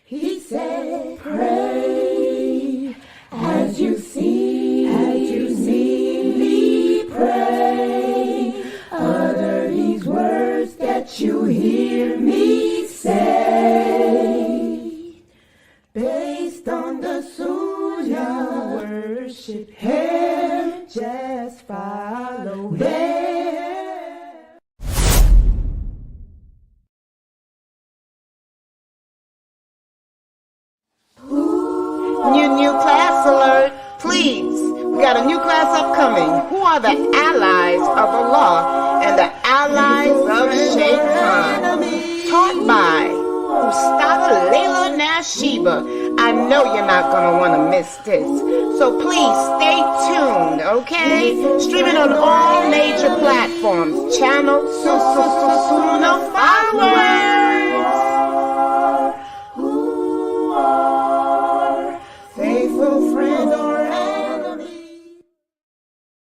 He said, pray as you see me pray. Utter these words that you hear me say. Based on the Sunnah, worship Him, just follow Him. New class alert, please. We got a new class upcoming. Who are the allies of Allah and the allies of Shaitan? Taught by Ustad Layla Nashiba. I know you're not going to want to miss this. So please stay tuned, okay? Streaming on all major platforms. Channel Sunnahfollowers.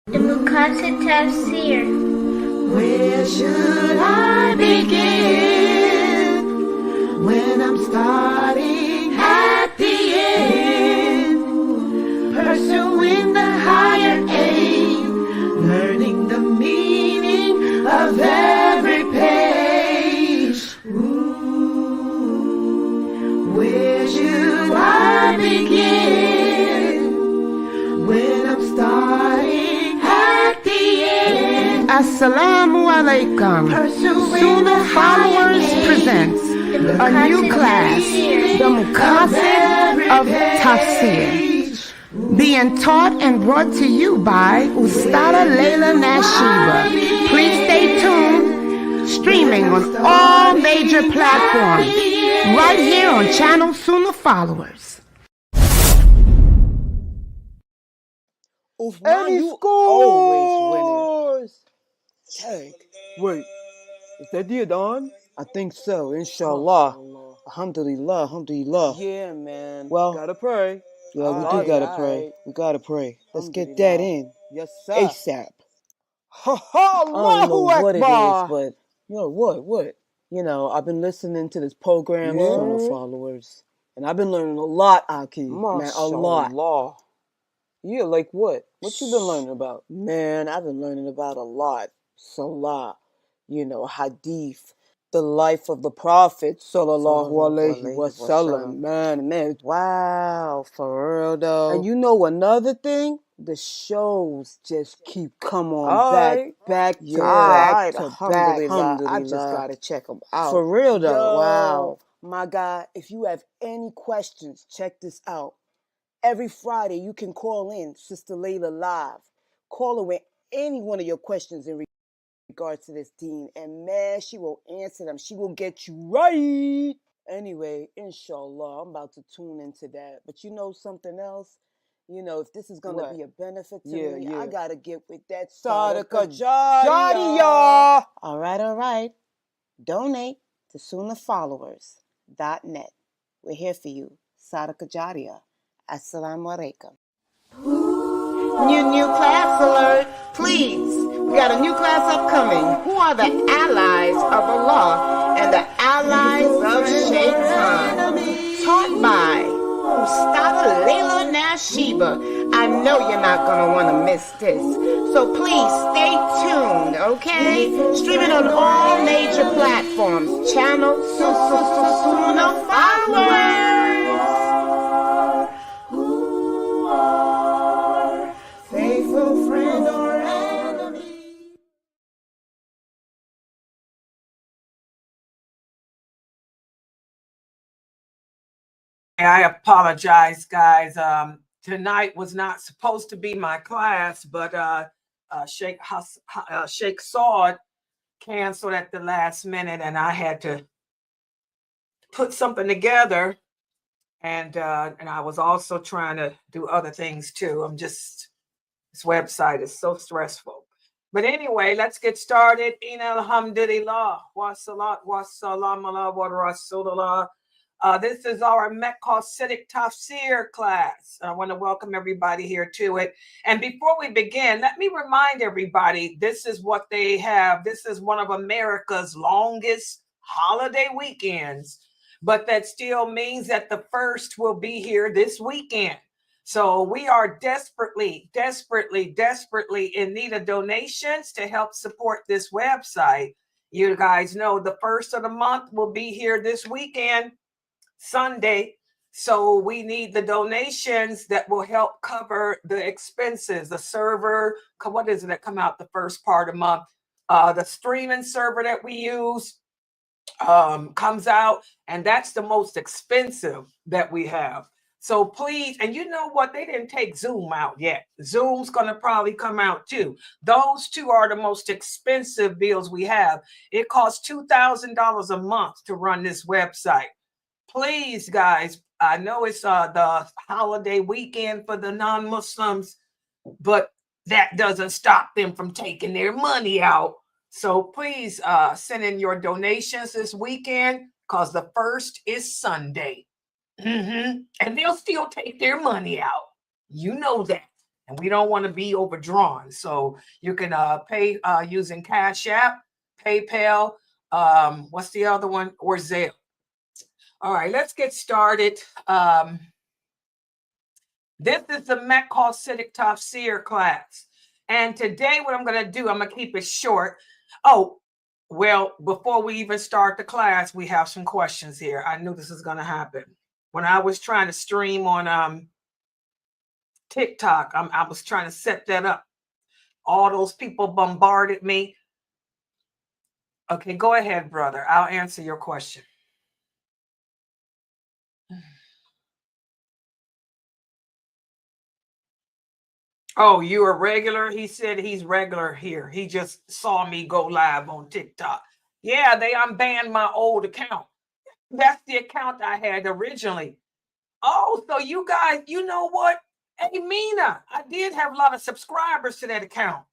Maqasidic Tafsir. Where should I begin when I'm starting at the end? Pursuing the higher aim, learning the meaning of every page. Where should I begin when I'm starting? Assalamu alaikum. Sunnahfollowers presents a new class, the Maqasidic Tafsir, being taught and brought to you by Ustad Layla Nashiba. Please stay tuned, streaming on all major platforms, right here on channel Sunnahfollowers. And you always winning. Hey, wait, is that the Adhan? I think so, inshallah. Alhamdulillah, alhamdulillah. Yeah, man. Well, Gotta pray. Yeah, we do gotta pray. We gotta pray. Let's get that in. Yes, sir. ASAP. I don't know what it is, but what? You know, I've been listening to this program, Sunnahfollowers, and I've been learning a lot, Aki. Man, a lot. Yeah, like what? What you been learning about? Man, I've been learning about a lot. Salah, hadith, the life of the Prophet, sallallahu alaihi wasallam. Man. Wow, for real though. And you know another thing? The shows just keep coming on back to back. Alhamdulillah. I just gotta check them out. For real though. Wow. My guy, if you have any questions, check this out. Every Friday, you can call in Sister Layla live. Call her with any one of your questions in regards to this deen. And man, she will answer them. She will get you right. Anyway, inshallah, I'm about to tune into that. But you know something else? If this is going to be a benefit to me, I got to get with that Sadaqah Jariyah. All right. Donate to Sunnahfollowers.net. We're here for you. Sadaqah Jariyah. Assalamu alaikum. New class alert, please. We got a new class upcoming. Who are the allies of Allah and the allies of Shaitan? Taught by Ustad Layla Nashiba. I know you're not going to want to miss this. So please stay tuned, okay? Streaming on all major platforms. Channel Sunnahfollowers. I apologize, guys. Tonight was not supposed to be my class, but Sheikh Saud canceled at the last minute, and I had to put something together. And I was also trying to do other things too. This website is so stressful. But anyway, let's get started. Alhamdulillah, wa salat wa salam ala wa rasulullah. This is our Maqasidic Tafsir class. I want to welcome everybody here to it. And before we begin, let me remind everybody, this is what they have. This is one of America's longest holiday weekends. but that still means that the first will be here this weekend. So we are desperately in need of donations to help support this website. You guys know the first of the month will be here this weekend, Sunday. So we need the donations that will help cover the expenses, the server. What is it that come out the first part of the month? The streaming server that we use comes out, and that's the most expensive that we have. So please, and you know what? They didn't take Zoom out yet. Zoom's going to probably come out too. Those two are the most expensive bills we have. It costs $2,000 a month to run this website. Please, guys, I know it's the holiday weekend for the non-Muslims, but that doesn't stop them from taking their money out. So please send in your donations this weekend, because the first is Sunday. And they'll still take their money out. You know that. And we don't want to be overdrawn. So you can pay using Cash App, PayPal, what's the other one? Or Zelle. All right, let's get started. This is the Maqasidic Tafsir class. And today what I'm going to do, I'm going to keep it short. Oh, well, before we even start the class, we have some questions here. I knew this was going to happen. When I was trying to stream on TikTok, I was trying to set that up. All those people bombarded me. Okay, go ahead, brother. I'll answer your question. Oh, you a regular? He said he's regular here. He just saw me go live on TikTok. Yeah, they unbanned my old account. That's the account I had originally. Oh, so you guys, you know what? Hey, Mina, I did have a lot of subscribers to that account.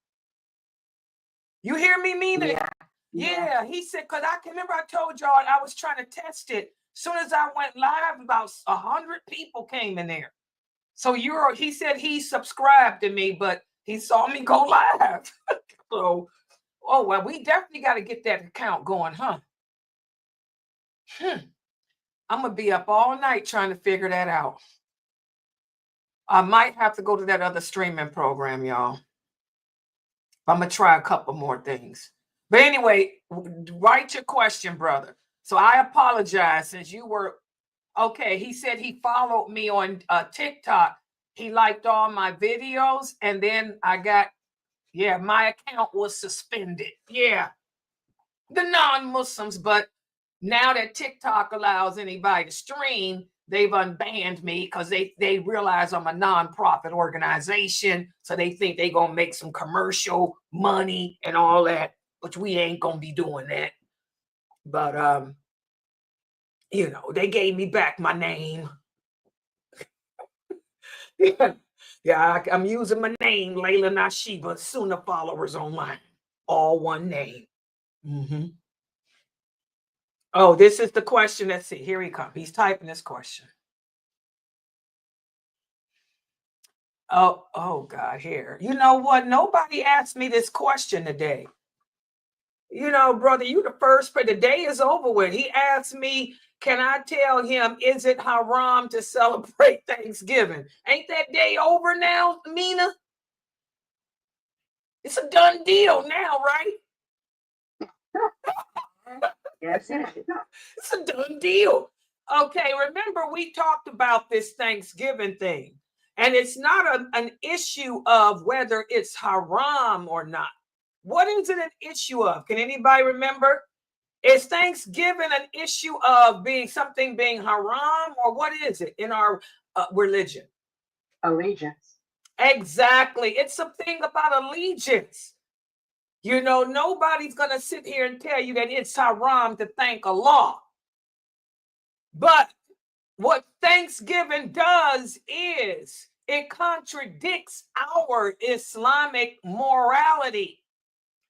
You hear me, Mina? Yeah. He said, because I can remember I told y'all I was trying to test it. As soon as I went live, about 100 people came in there. So he said he subscribed to me, but he saw me go live. So, oh, well, we definitely got to get that account going, huh? I'm going to be up all night trying to figure that out. I might have to go to that other streaming program, y'all. I'm going to try a couple more things. But anyway, write your question, brother. So I apologize since you were, okay, he said he followed me on TikTok. He liked all my videos, and then I got, my account was suspended. Yeah, the non-Muslims, but now that TikTok allows anybody to stream, they've unbanned me because they realize I'm a nonprofit organization. So they think they're going to make some commercial money and all that, which we ain't going to be doing that. But, you know, they gave me back my name. I'm using my name, Layla Nashiba, Sunnahfollowers online. All one name. Oh, this is the question. Let's see. Here he comes. He's typing this question. Oh, God, here. You know what? Nobody asked me this question today. You know, brother, you the first, but the day is over with. He asked me, can I tell him, is it haram to celebrate Thanksgiving? Ain't that day over now, Mina? It's a done deal now, right? Yes. It's a done deal. Okay, remember we talked about this Thanksgiving thing, and it's not an issue of whether it's haram or not. What is it an issue of? Can anybody remember? Is Thanksgiving an issue of being haram, or what is it in our religion? Allegiance. Exactly. It's a thing about allegiance. You know, nobody's going to sit here and tell you that it's haram to thank Allah. But what Thanksgiving does is it contradicts our Islamic morality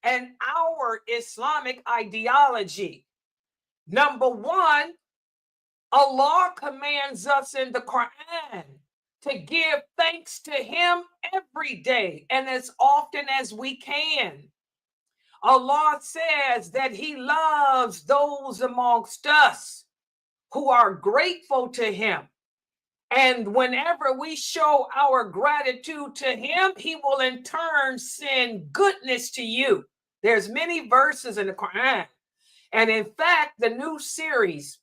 and our Islamic ideology. Number one, Allah commands us in the Quran to give thanks to him every day and as often as we can. Allah says that he loves those amongst us who are grateful to him. And whenever we show our gratitude to him, he will in turn send goodness to you. There's many verses in the Quran. And in fact, the new series,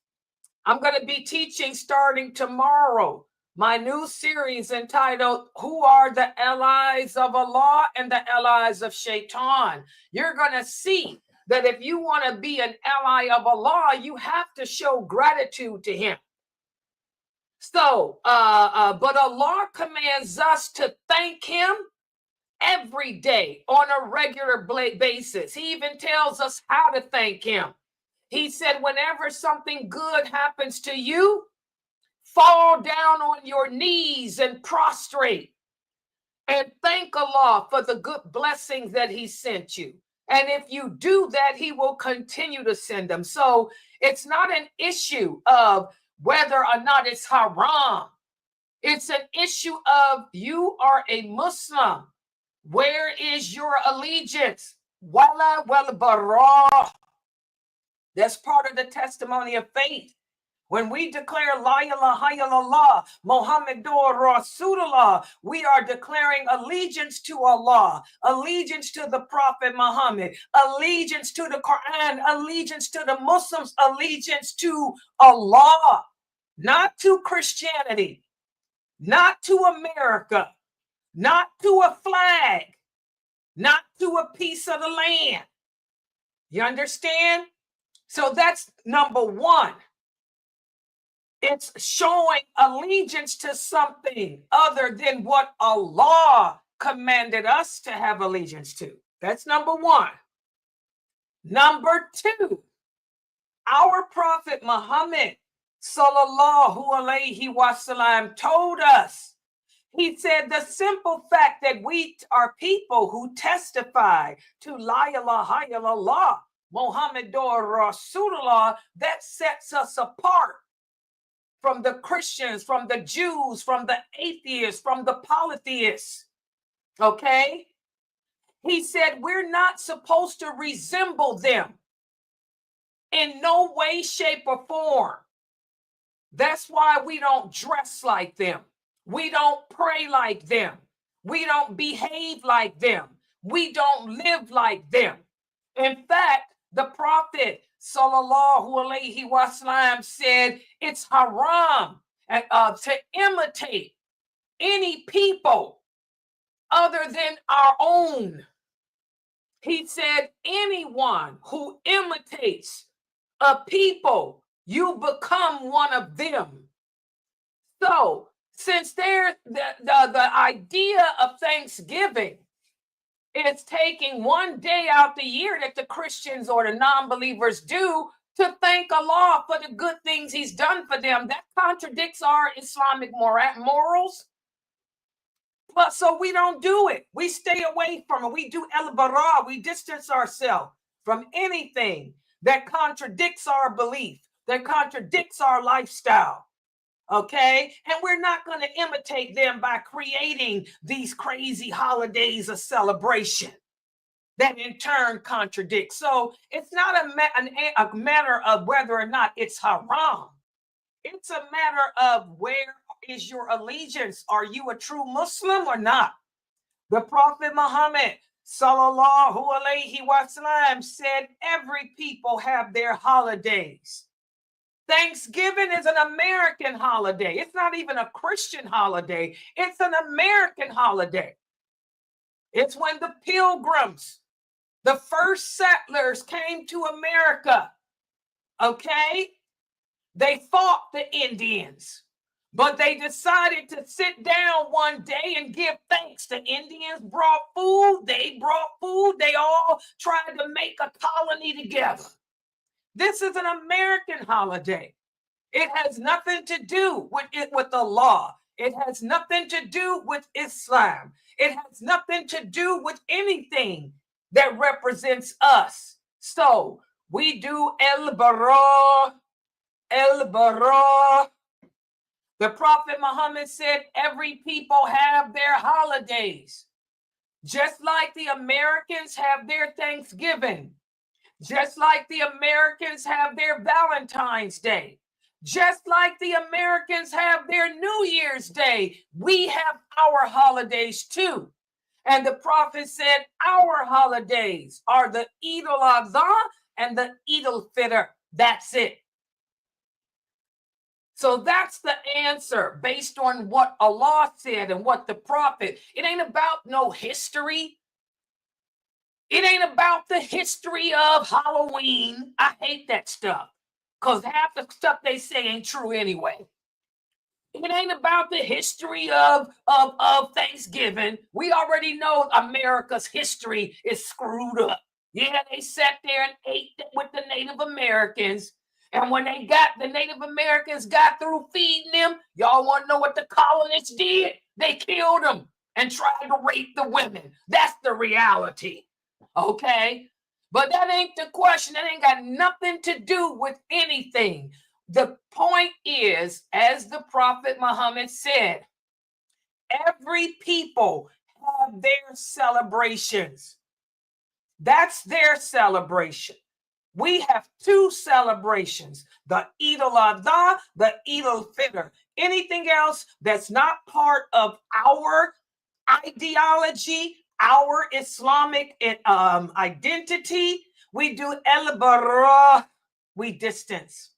I'm going to be teaching starting tomorrow, my new series entitled, Who Are the Allies of Allah and the Allies of Shaitan? You're going to see that if you want to be an ally of Allah, you have to show gratitude to him. So, but Allah commands us to thank him every day on a regular basis. He even tells us how to thank him. He said, whenever something good happens to you, fall down on your knees and prostrate and thank Allah for the good blessings that he sent you. And if you do that, he will continue to send them. So it's not an issue of whether or not it's haram. It's an issue of you are a Muslim. Where is your allegiance? Wala wal bara. That's part of the testimony of faith. When we declare La ilaha illallah, Muhammadur Rasulullah, we are declaring allegiance to Allah, allegiance to the Prophet Muhammad, allegiance to the Quran, allegiance to the Muslims, allegiance to Allah, not to Christianity, not to America, not to a flag, not to a piece of the land. You understand? So that's number one. It's showing allegiance to something other than what Allah commanded us to have allegiance to. That's number one. Number two, our Prophet Muhammad sallallahu alaihi wasallam told us, he said, the simple fact that we are people who testify to La ilaha illallah, Muhammadur Rasulullah, that sets us apart from the Christians, from the Jews, from the atheists, from the polytheists. Okay? He said we're not supposed to resemble them in no way, shape, or form. That's why we don't dress like them. We don't pray like them. We don't behave like them. We don't live like them. In fact, the Prophet sallallahu alaihi wasallam said it's haram to imitate any people other than our own. He said anyone who imitates a people, you become one of them. So since there's the idea of Thanksgiving, it's taking one day out the year that the Christians or the non-believers do to thank Allah for the good things he's done for them. That contradicts our Islamic morals. But so we don't do it. We stay away from it. We do el-bara. We distance ourselves from anything that contradicts our belief, that contradicts our lifestyle. Okay, and we're not going to imitate them by creating these crazy holidays of celebration that in turn contradict. So it's not a matter of whether or not it's haram. It's a matter of where is your allegiance? Are you a true Muslim or not? The Prophet Muhammad sallallahu alaihi wasallam said every people have their holidays. Thanksgiving is an American holiday. It's not even a Christian holiday. It's an American holiday. It's when the pilgrims, the first settlers came to America. Okay? They fought the Indians, but they decided to sit down one day and give thanks. The Indians brought food. They brought food. They all tried to make a colony together. This is an American holiday. It has nothing to do with Allah. It has nothing to do with Islam. It has nothing to do with anything that represents us. So we do el-bara, el-bara. The Prophet Muhammad said every people have their holidays. Just like the Americans have their Thanksgiving. Just like the Americans have their Valentine's Day. Just like the Americans have their New Year's Day, we have our holidays too. And the prophet said our holidays are the Eid al-Adha and the Eid al-Fitr. That's it. So that's the answer based on what Allah said and what the prophet. It ain't about no history. It ain't about the history of Halloween. I hate that stuff because half the stuff they say ain't true anyway. It ain't about the history of Thanksgiving. We already know America's history is screwed up. Yeah, they sat there and ate with the Native Americans. And when the Native Americans got through feeding them, y'all want to know what the colonists did? They killed them and tried to rape the women. That's the reality. Okay? But that ain't the question. That ain't got nothing to do with anything. The point is, as the Prophet Muhammad said, every people have their celebrations. That's their celebration. We have two celebrations, the Eid al-Adha, the Eid al-Fitr. Anything else that's not part of our ideology, our Islamic identity, we do el-Bara, we distance.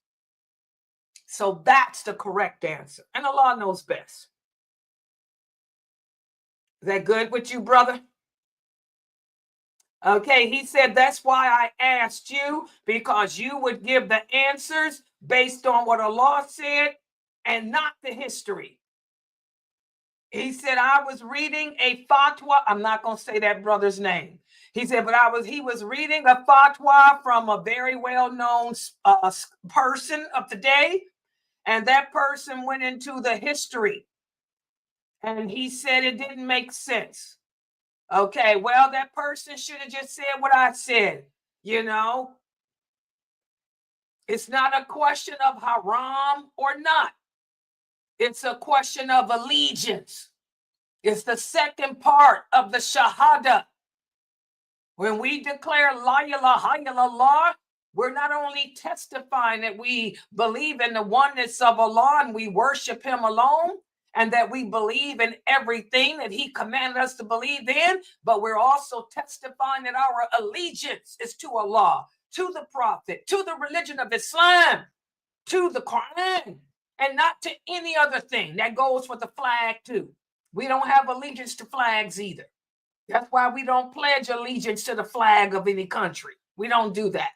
So that's the correct answer. And Allah knows best. Is that good with you, brother? Okay, he said, that's why I asked you, because you would give the answers based on what Allah said and not the history. He said, I was reading a fatwa. I'm not going to say that brother's name. He said, but he was reading a fatwa from a very well-known person of today. And that person went into the history. And he said it didn't make sense. Okay, well, that person should have just said what I said. You know, it's not a question of haram or not. It's a question of allegiance. It's the second part of the shahada. When we declare la ilaha illallah, we're not only testifying that we believe in the oneness of Allah and we worship him alone, and that we believe in everything that he commanded us to believe in, but we're also testifying that our allegiance is to Allah, to the Prophet, to the religion of Islam, to the Quran, and not to any other thing. That goes for the flag too. We don't have allegiance to flags either. That's why we don't pledge allegiance to the flag of any country. We don't do that.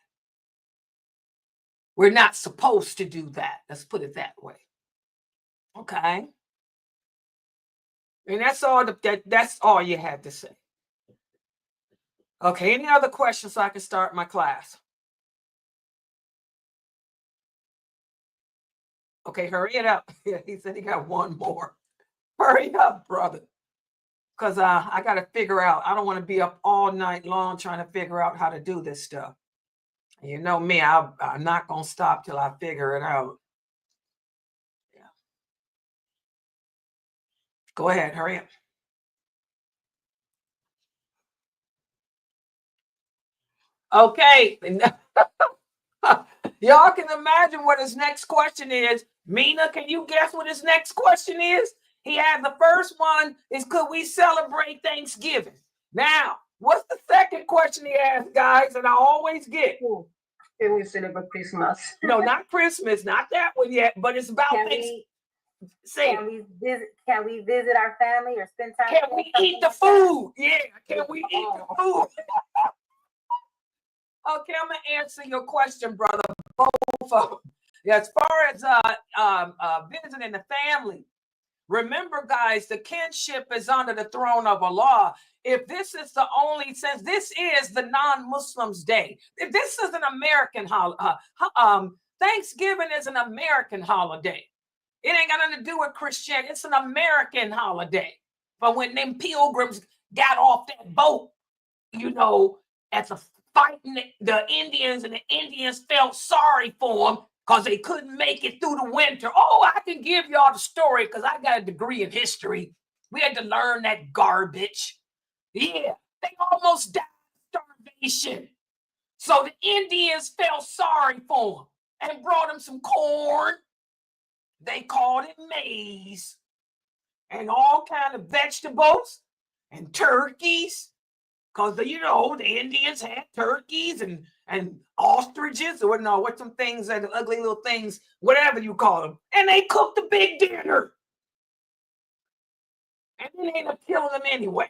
We're not supposed to do that. Let's put it that way. Okay. And that's all you had to say. Okay, any other questions so I can start my class? Okay, hurry it up. Yeah, he said he got one more. Hurry up, brother. Because I got to figure out. I don't want to be up all night long trying to figure out how to do this stuff. You know me, I'm not going to stop till I figure it out. Yeah. Go ahead, hurry up. Okay. Y'all can imagine what his next question is. Mina, can you guess what his next question is? He had the first one is, could we celebrate Thanksgiving? Now, what's the second question he asked, guys? And I always get. Can we celebrate Christmas? No, not Christmas, not that one yet, but it's about Thanksgiving. Can we visit our family or spend time? Can we eat the food? Yeah, can we eat the food? Okay, I'm gonna answer your question, brother. Both of them. As far as visiting the family, remember, guys, the kinship is under the throne of Allah. If this is the only, since this is the non-Muslims' day, if this is an American holiday, Thanksgiving is an American holiday. It ain't got nothing to do with Christianity. It's an American holiday. But when them pilgrims got off that boat, you know, at the fighting the Indians, and the Indians felt sorry for them because they couldn't make it through the winter. Oh, I can give y'all the story because I got a degree in history. We had to learn that garbage. Yeah, they almost died of starvation. So the Indians felt sorry for them and brought them some corn They called it maize. And all kind of vegetables and turkeys. Because, the Indians had turkeys and ostriches, or no, what's some things, that ugly little things, whatever you call them. And they cooked a big dinner. And then they ended up killing them anyway.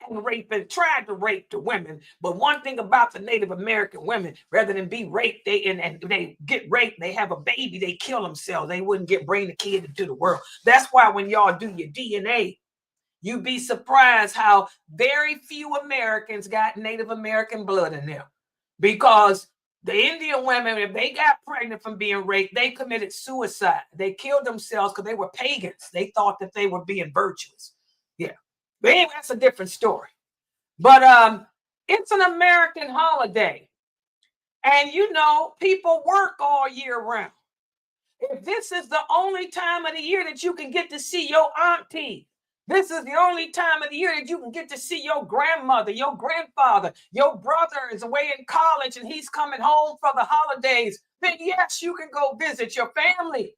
And tried to rape the women. But one thing about the Native American women, rather than be raped, they get raped, they have a baby, they kill themselves. They wouldn't bring the kid into the world. That's why when y'all do your DNA, you'd be surprised how very few Americans got Native American blood in them. Because the Indian women, if they got pregnant from being raped, they committed suicide. They killed themselves because they were pagans. They thought that they were being virtuous. Yeah. But anyway, that's a different story. But it's an American holiday. And people work all year round. If this is the only time of the year that you can get to see your auntie, this is the only time of the year that you can get to see your grandmother, your grandfather, your brother is away in college and he's coming home for the holidays, then yes, you can go visit your family.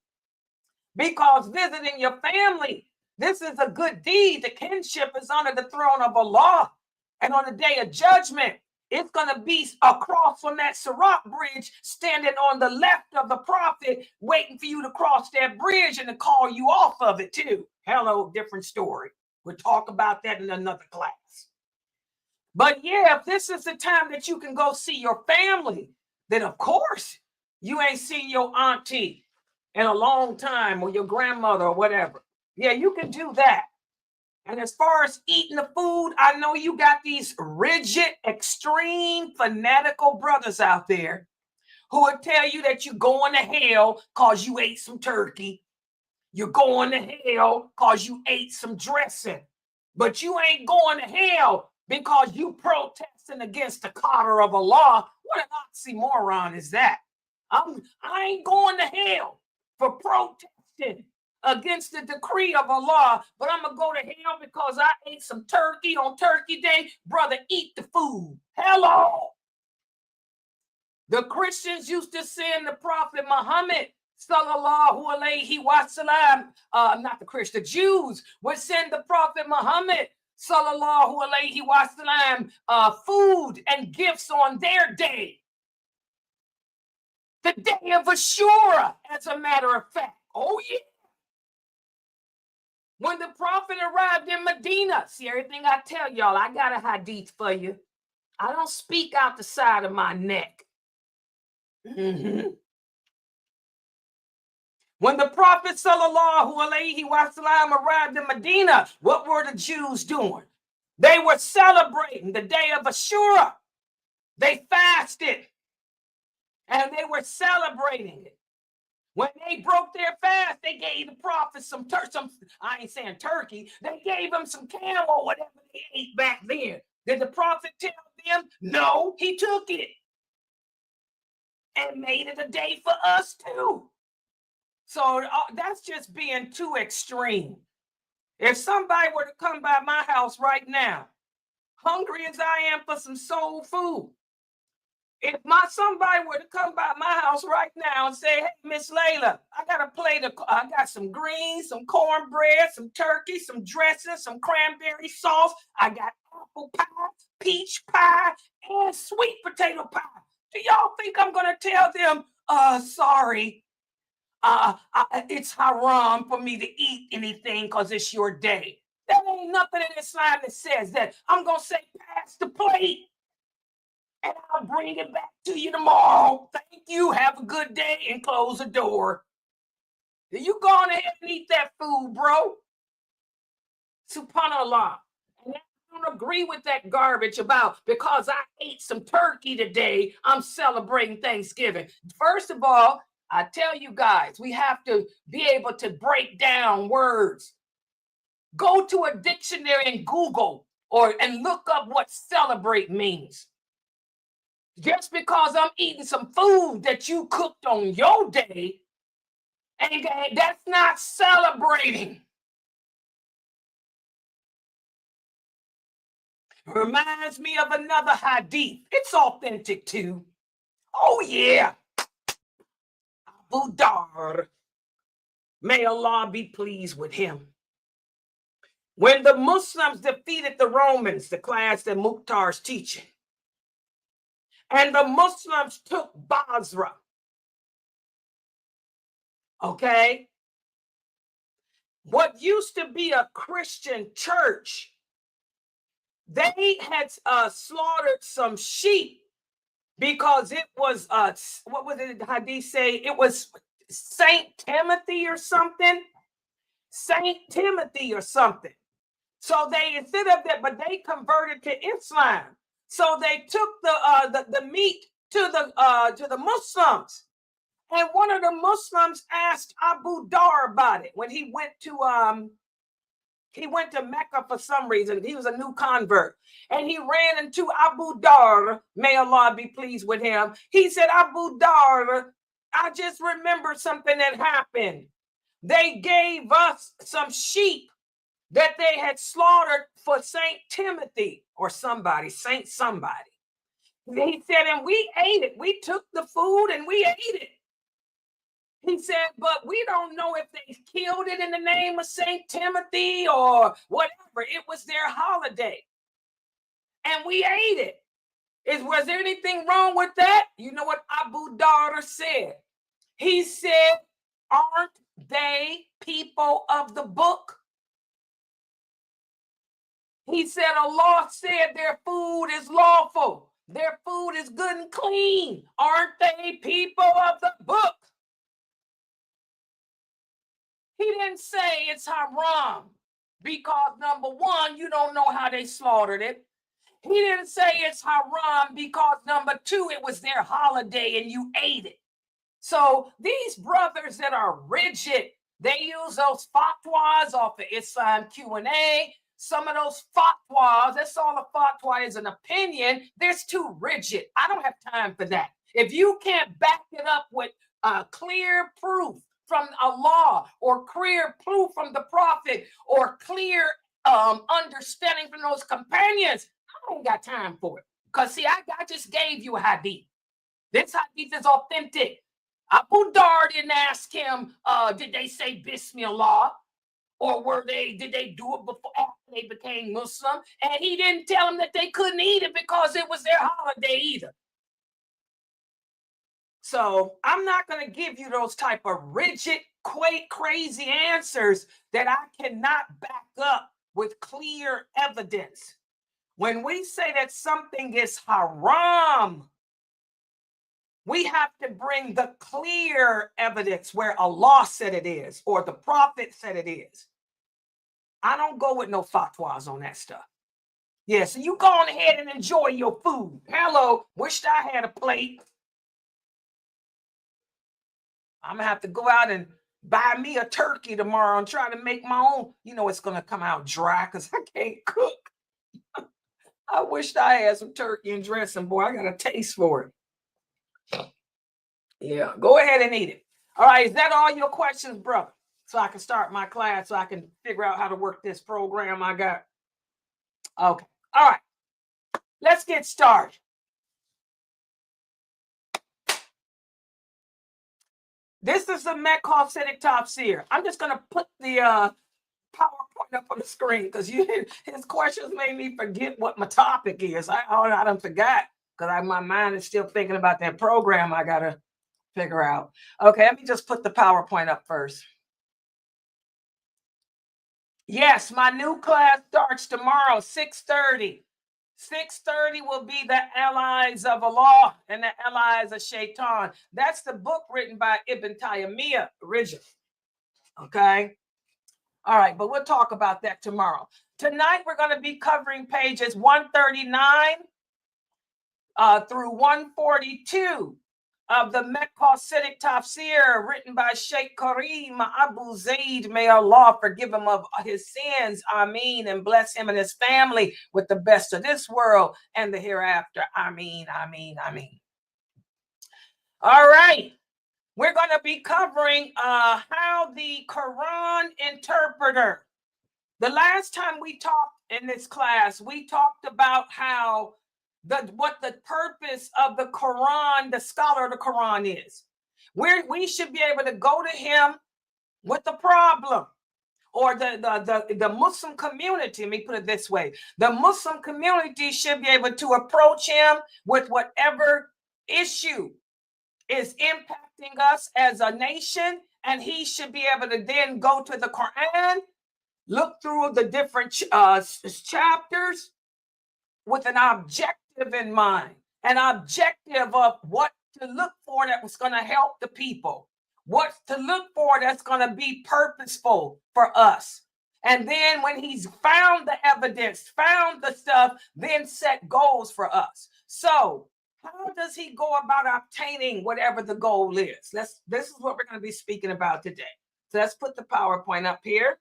Because visiting your family, this is a good deed. The kinship is under the throne of Allah. And on the day of judgment, it's going to be across from that Sirat bridge, standing on the left of the prophet, waiting for you to cross that bridge and to call you off of it too. Hello, different story. We'll talk about that in another class. But yeah, if this is the time that you can go see your family, then of course you ain't seen your auntie in a long time, or your grandmother or whatever. Yeah, you can do that. And as far as eating the food, I know you got these rigid, extreme, fanatical brothers out there who will tell you that you're going to hell because you ate some turkey. You're going to hell because you ate some dressing. But you ain't going to hell because you protesting against the qadr of Allah. What an oxymoron is that? I ain't going to hell for protesting against the decree of Allah, but I'm going to go to hell because I ate some turkey on Turkey Day. Brother, eat the food. Hello. The Christians used to send the Prophet Muhammad, sallallahu alayhi wasallam, not the Christians, the Jews would send the Prophet Muhammad, sallallahu alayhi wasallam, food and gifts on their day. The day of Ashura, as a matter of fact. Oh, yeah. When the prophet arrived in Medina, see everything I tell y'all, I got a hadith for you. I don't speak out the side of my neck. Mm-hmm. When the prophet sallallahu alayhi wasallam arrived in Medina, what were the Jews doing? They were celebrating the day of Ashura. They fasted and they were celebrating it. When they broke their fast, they gave the prophet some I ain't saying turkey, they gave him some camel, whatever they ate back then. Did the prophet tell them? No, he took it and made it a day for us too. So that's just being too extreme. If somebody were to come by my house right now, hungry as I am for some soul food, if somebody were to come by my house right now and say, hey, Miss Layla, I got some greens, some cornbread, some turkey, some dressing, some cranberry sauce. I got apple pie, peach pie, and sweet potato pie. Do y'all think I'm going to tell them, sorry, it's haram for me to eat anything because it's your day? That ain't nothing in Islam that says that. I'm going to say, pass the plate. And I'll bring it back to you tomorrow. Thank you. Have a good day and close the door. You go on ahead and eat that food, bro. Subhanallah. And I don't agree with that garbage about because I ate some turkey today, I'm celebrating Thanksgiving. First of all, I tell you guys, we have to be able to break down words. Go to a dictionary and Google and look up what celebrate means. Just because I'm eating some food that you cooked on your day, that's not celebrating. Reminds me of another hadith. It's authentic too. Oh yeah. Abu Dar. May Allah be pleased with him. When the Muslims defeated the Romans, the class that Mukhtar's teaching, and the Muslims took Basra, okay? What used to be a Christian church, they had slaughtered some sheep because it was, what was it, Hadith say? It was Saint Timothy or something. Saint Timothy or something. So they, instead of that, but they converted to Islam. So they took the meat to the Muslims. And one of the Muslims asked Abu Dar about it when he went to Mecca for some reason. He was a new convert. And he ran into Abu Dar, may Allah be pleased with him. He said, Abu Dar, I just remembered something that happened. They gave us some sheep that they had slaughtered for Saint Timothy or somebody, Saint somebody. He said, and we ate it. We took the food and we ate it. He said, but we don't know if they killed it in the name of Saint Timothy or whatever. It was their holiday. And we ate it. Was there anything wrong with that? You know what Abu Darda said? He said, aren't they people of the book? He said, Allah said their food is lawful. Their food is good and clean. Aren't they people of the book? He didn't say it's haram because, number one, you don't know how they slaughtered it. He didn't say it's haram because, number two, it was their holiday and you ate it. So these brothers that are rigid, they use those fatwas off of Islam Q&A. Some of those fatwas, that's all a fatwa is, an opinion. There's too rigid. I don't have time for that. If you can't back it up with clear proof from Allah or clear proof from the Prophet or clear understanding from those companions, I ain't got time for it. Because see, I just gave you a hadith. This hadith is authentic. Abu Dar didn't ask him, did they say Bismillah? Or did they do it before after they became Muslim? And he didn't tell them that they couldn't eat it because it was their holiday either. So I'm not going to give you those type of rigid, crazy answers that I cannot back up with clear evidence. When we say that something is haram, we have to bring the clear evidence where Allah said it is or the Prophet said it is. I don't go with no fatwas on that stuff. Yeah, so you go on ahead and enjoy your food. Hello, wished I had a plate. I'm going to have to go out and buy me a turkey tomorrow and try to make my own. You know, it's going to come out dry because I can't cook. I wished I had some turkey and dressing. Boy, I got a taste for it. Yeah, go ahead and eat it. All right, is that all your questions, brother? So I can start my class so I can figure out how to work this program I got. Okay, all right. Let's get started. This is the Maqasidic Tafsir. I'm just going to put the PowerPoint up on the screen because his questions made me forget what my topic is. I done forgot because my mind is still thinking about that program I got to figure out. Okay, let me just put the PowerPoint up first. Yes, my new class starts tomorrow, 6:30. 6:30 will be the allies of Allah and the allies of Shaitan. That's the book written by Ibn Taymiyyah originally. Okay. All right, but we'll talk about that tomorrow. Tonight, we're going to be covering pages 139 through 142 of the Maqasidic Tafsir, written by Sheikh Kareem Abu Zaid. May Allah forgive him of his sins. Ameen. And bless him and his family with the best of this world and the hereafter. Ameen, ameen, ameen. All right. We're going to be covering how the Quran interpreter. The last time we talked in this class, we talked about how what the purpose of the Quran, the scholar of the Quran is. We should be able to go to him with the problem. Or the Muslim community, let me put it this way, the Muslim community should be able to approach him with whatever issue is impacting us as a nation, and he should be able to then go to the Quran, look through the different chapters with an objective in mind, an objective of what to look for that was going to help the people, what to look for that's going to be purposeful for us. And then when he's found the evidence, found the stuff, then set goals for us. So how does he go about obtaining whatever the goal is? This is what we're going to be speaking about today. So let's put the PowerPoint up here.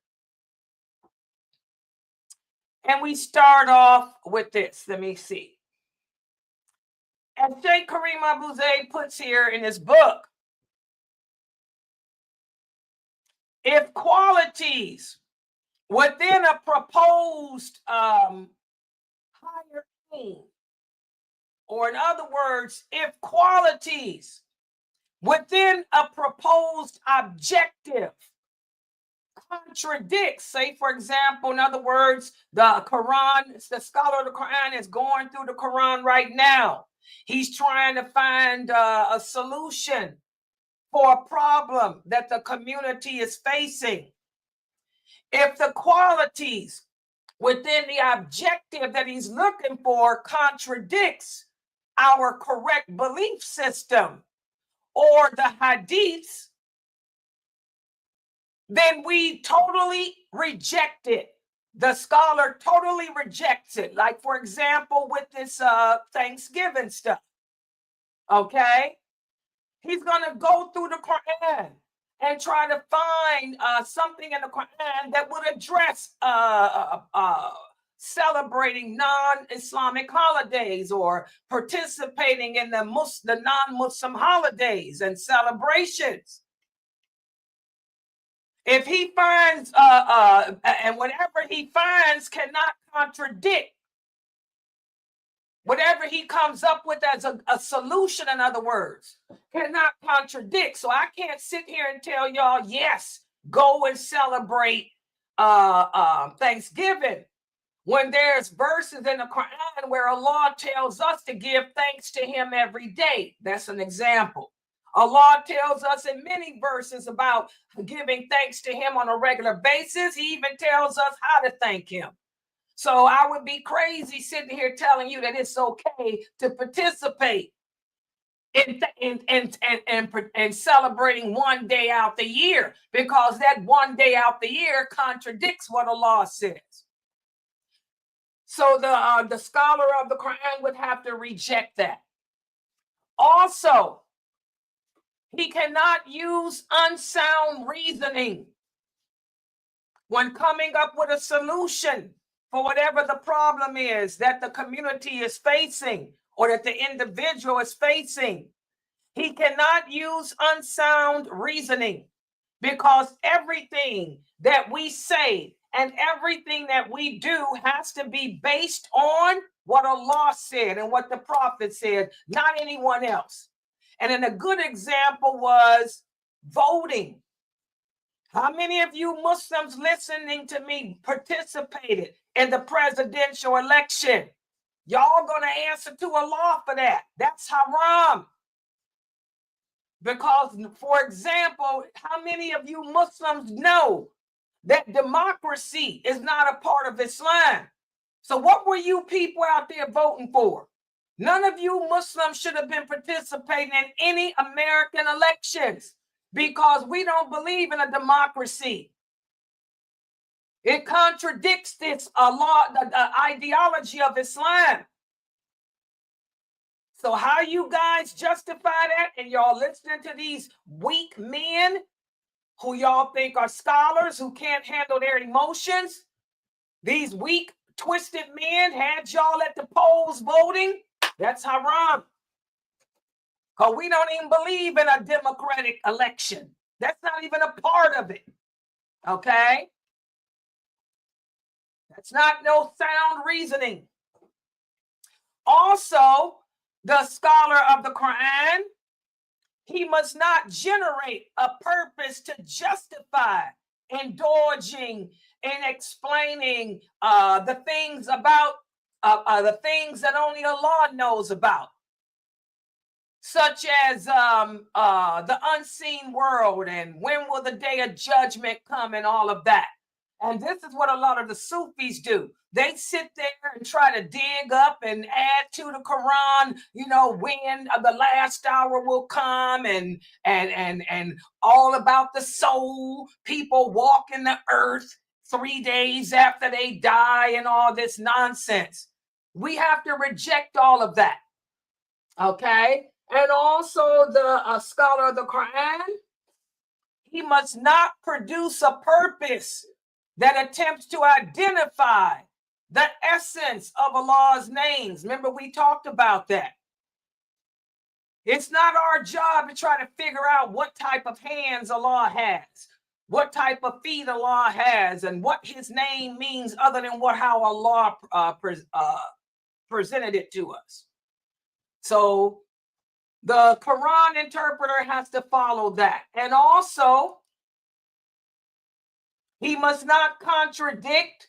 And we start off with this. Let me see. And Sheikh Kareem Abu Zayd puts here in his book, if qualities within a proposed higher aim, or in other words, if qualities within a proposed objective contradicts, say, for example, in other words, the Quran, the scholar of the Quran is going through the Quran right now. He's trying to find a solution for a problem that the community is facing. If the qualities within the objective that he's looking for contradicts our correct belief system or the hadiths, then we totally reject it. The scholar totally rejects it. Like, for example, with this Thanksgiving stuff, okay? He's going to go through the Quran and try to find something in the Quran that would address celebrating non-Islamic holidays or participating in the non-Muslim holidays and celebrations. If he finds, and whatever he finds cannot contradict whatever he comes up with as a solution, in other words, cannot contradict. So I can't sit here and tell y'all, yes, go and celebrate Thanksgiving, when there's verses in the Quran where Allah tells us to give thanks to him every day. That's an example. Allah tells us in many verses about giving thanks to him on a regular basis. He even tells us how to thank him. So I would be crazy sitting here telling you that it's okay to participate in celebrating one day out the year, because that one day out the year contradicts what Allah says. So the scholar of the Quran would have to reject that. Also, he cannot use unsound reasoning when coming up with a solution for whatever the problem is that the community is facing or that the individual is facing. He cannot use unsound reasoning, because everything that we say and everything that we do has to be based on what Allah said and what the Prophet said, not anyone else. And then a good example was voting. How many of you Muslims listening to me participated in the presidential election? Y'all gonna answer to Allah for that. That's haram. Because, for example, how many of you Muslims know that democracy is not a part of Islam? So what were you people out there voting for? None of you Muslims should have been participating in any American elections, because we don't believe in a democracy. It contradicts this the ideology of Islam. So how you guys justify that, and y'all listening to these weak men who y'all think are scholars who can't handle their emotions? These weak, twisted men had y'all at the polls voting? That's haram. Because we don't even believe in a democratic election. That's not even a part of it. Okay? That's not no sound reasoning. Also, the scholar of the Quran He must not generate a purpose to justify indulging and explaining the things about the things that only Allah knows about, such as the unseen world and when will the day of judgment come and all of that. And this is what a lot of the Sufis do. They sit there and try to dig up and add to the Quran, you know, when the last hour will come and all about the soul, people walking the earth 3 days after they die and all this nonsense. We have to reject all of that. Okay? And also the scholar of the Quran, he must not produce a purpose that attempts to identify the essence of Allah's names. Remember, we talked about that. It's not our job to try to figure out what type of hands Allah has, what type of feet Allah has, and what his name means other than how Allah presented it to us. So the Quran interpreter has to follow that. And also, he must not contradict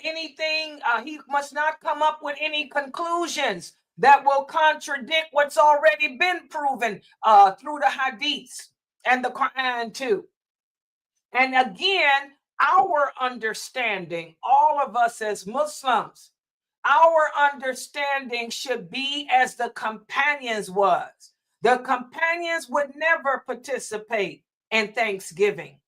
anything. He must not come up with any conclusions that will contradict what's already been proven through the hadiths and the Quran too. And again, our understanding, all of us as Muslims, our understanding should be as the companions was. The companions would never participate in Thanksgiving,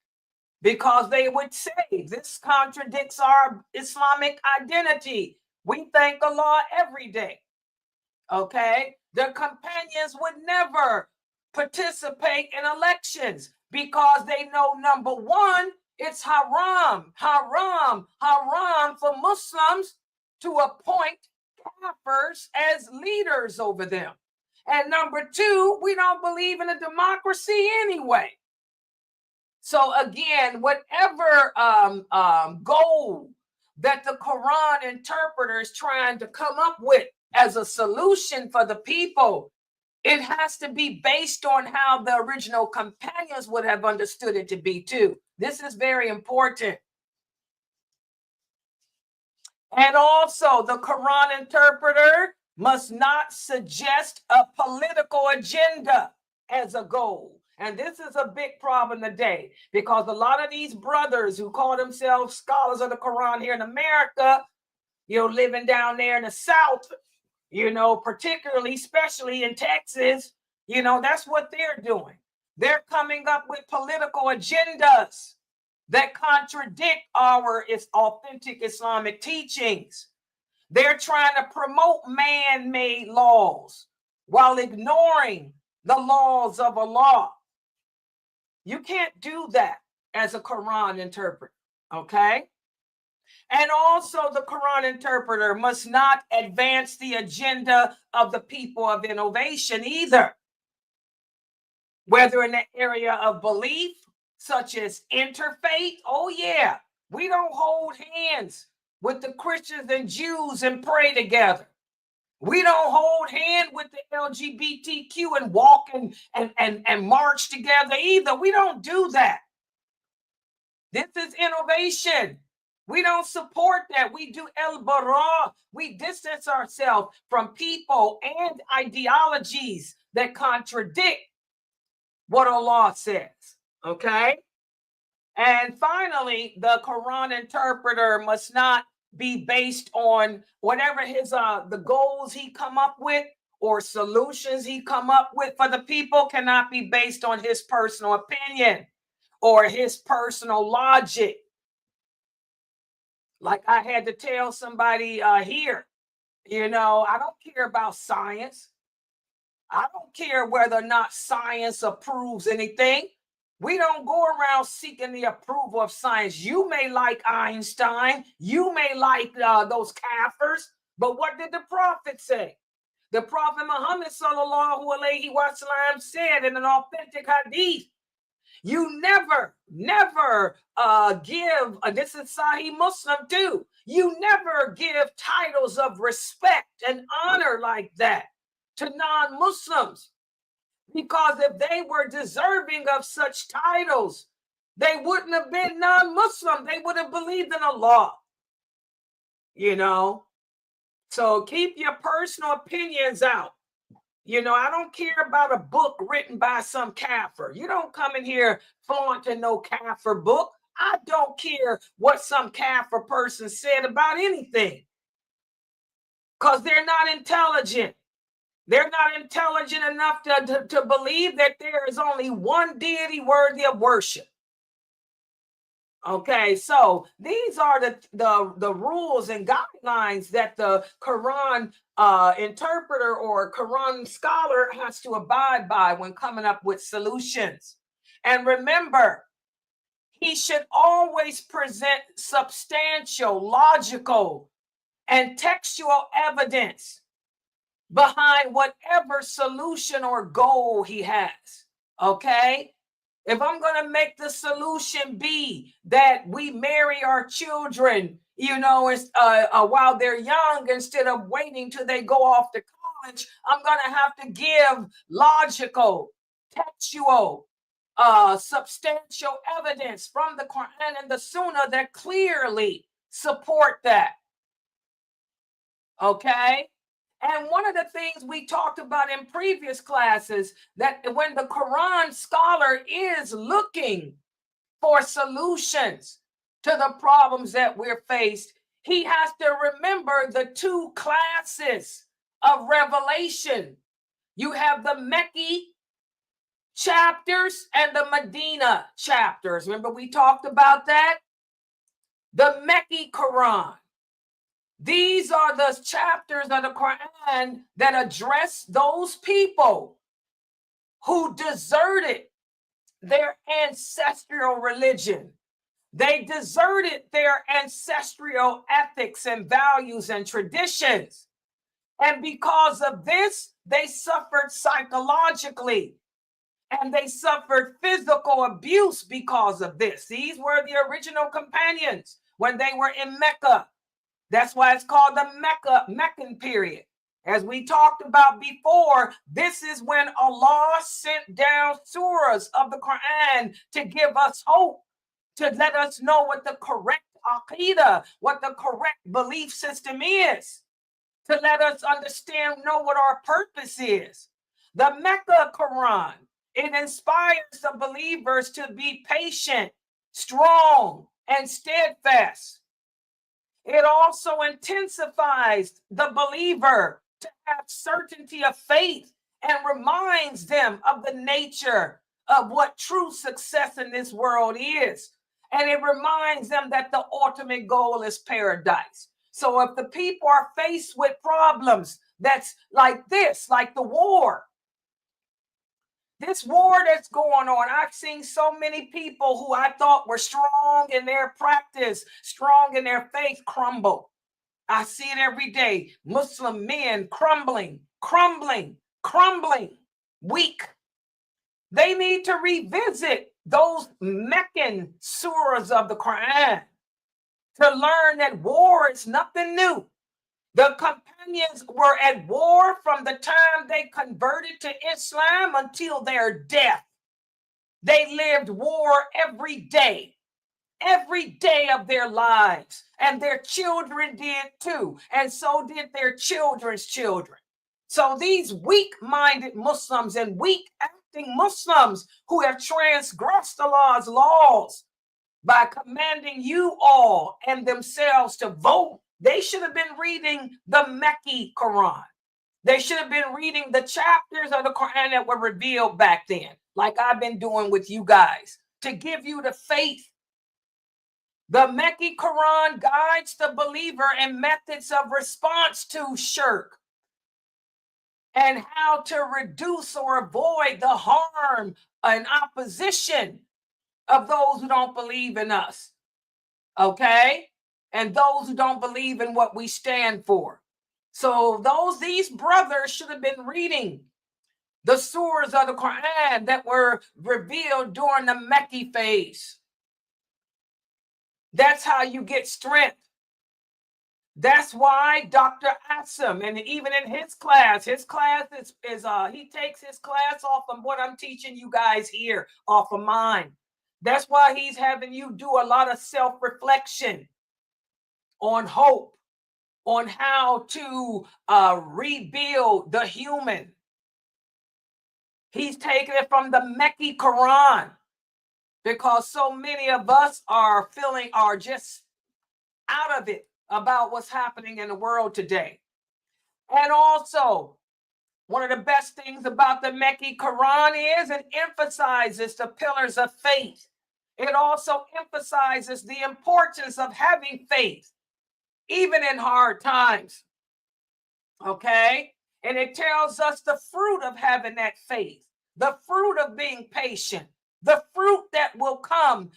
because they would say this contradicts our Islamic identity. We thank Allah every day. Okay? The companions would never participate in elections because they know, number one, it's haram for Muslims to appoint kafirs as leaders over them. And number two, we don't believe in a democracy anyway. So again, whatever goal that the Quran interpreter is trying to come up with as a solution for the people, it has to be based on how the original companions would have understood it to be too. This is very important. And also, the Quran interpreter must not suggest a political agenda as a goal. And this is a big problem today, because a lot of these brothers who call themselves scholars of the Quran here in America, you know, living down there in the South, you know, particularly, especially in Texas, you know, that's what they're doing. They're coming up with political agendas that contradict our authentic Islamic teachings. They're trying to promote man-made laws while ignoring the laws of Allah. You can't do that as a Quran interpreter, okay? And also, the Quran interpreter must not advance the agenda of the people of innovation either, whether in the area of belief, such as interfaith. Oh yeah, we don't hold hands with the Christians and Jews and pray together. We don't hold hand with the LGBTQ and walk and march together either. We don't do that. This is innovation. We don't support that. We do el-bara. We distance ourselves from people and ideologies that contradict what Allah says. Okay? And finally, the Quran interpreter must not be based on whatever his the goals he come up with or solutions he come up with for the people cannot be based on his personal opinion or his personal logic. Like I had to tell somebody here, you know, I don't care about science. I don't care whether or not science approves anything. We don't go around seeking the approval of science. You may like Einstein. You may like those kafirs. But what did the Prophet say? The Prophet Muhammad sallallahu alaihi wasallam said in an authentic hadith, you never give, this is Sahih Muslim too, you never give titles of respect and honor like that to non-Muslims. Because if they were deserving of such titles, they wouldn't have been non-Muslim. They would have believed in Allah. You know? So keep your personal opinions out. You know, I don't care about a book written by some kafir. You don't come in here flaunting no kafir book. I don't care what some kafir person said about anything. Because they're not intelligent. They're not intelligent enough to believe that there is only one deity worthy of worship. Okay, so these are the rules and guidelines that the Quran interpreter or Quran scholar has to abide by when coming up with solutions. And remember, he should always present substantial, logical, and textual evidence behind whatever solution or goal he has. Okay? If I'm going to make the solution be that we marry our children, you know, while they're young, instead of waiting till they go off to college, I'm going to have to give logical, textual, substantial evidence from the Quran and the Sunnah that clearly support that. Okay? And one of the things we talked about in previous classes, that when the Quran scholar is looking for solutions to the problems that we're faced, he has to remember the two classes of revelation. You have the Mecca chapters and the Medina chapters. Remember we talked about that? The Mecca Quran. These are the chapters of the Quran that address those people who deserted their ancestral religion. They deserted their ancestral ethics and values and traditions. And because of this, they suffered psychologically and they suffered physical abuse because of this. These were the original companions when they were in Mecca. That's why it's called the Meccan period. As we talked about before, this is when Allah sent down surahs of the Quran to give us hope, to let us know what the correct aqidah, what the correct belief system is, to let us understand, know what our purpose is. The Mecca Quran, it inspires the believers to be patient, strong, and steadfast. It also intensifies the believer to have certainty of faith and reminds them of the nature of what true success in this world is. And it reminds them that the ultimate goal is paradise. So if the people are faced with problems that's like this, like the war, this war that's going on, I've seen so many people who I thought were strong in their practice, strong in their faith, crumble. I see it every day. Muslim men crumbling, weak. They need to revisit those Meccan surahs of the Quran to learn that war is nothing new. The companions were at war from the time they converted to Islam until their death. They lived war every day of their lives. And their children did too. And so did their children's children. So these weak-minded Muslims and weak-acting Muslims who have transgressed Allah's laws by commanding you all and themselves to vote, they should have been reading the Mecca Quran. They should have been reading the chapters of the Quran that were revealed back then, like I've been doing with you guys, to give you the faith. The Mecca Quran guides the believer in methods of response to shirk and how to reduce or avoid the harm and opposition of those who don't believe in us. Okay? And those who don't believe in what we stand for. So these brothers should have been reading the surahs of the Quran that were revealed during the Mecca phase. That's how you get strength. That's why Dr. Assam, and even in his class is he takes his class off of what I'm teaching you guys here, off of mine. That's why he's having you do a lot of self-reflection on hope, on how to rebuild the human. He's taking it from the Maqasidic Quran, because so many of us are just out of it about what's happening in the world today. And also, one of the best things about the Maqasidic Quran is it emphasizes the pillars of faith. It also emphasizes the importance of having faith, even in hard times. Okay? And it tells us the fruit of having that faith, the fruit of being patient, the fruit that will come,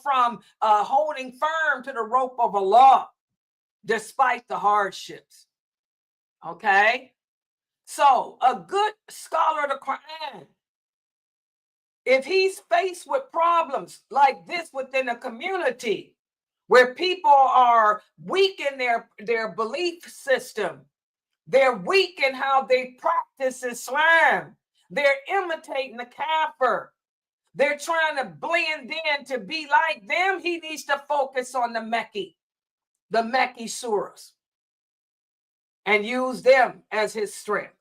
from holding firm to the rope of Allah, despite the hardships. Okay? So a good scholar of the Quran, if he's faced with problems like this within a community where people are weak in their belief system, they're weak in how they practice Islam, they're imitating the kafir, they're trying to blend in to be like them, he needs to focus on the Maqi surahs, and use them as his strength.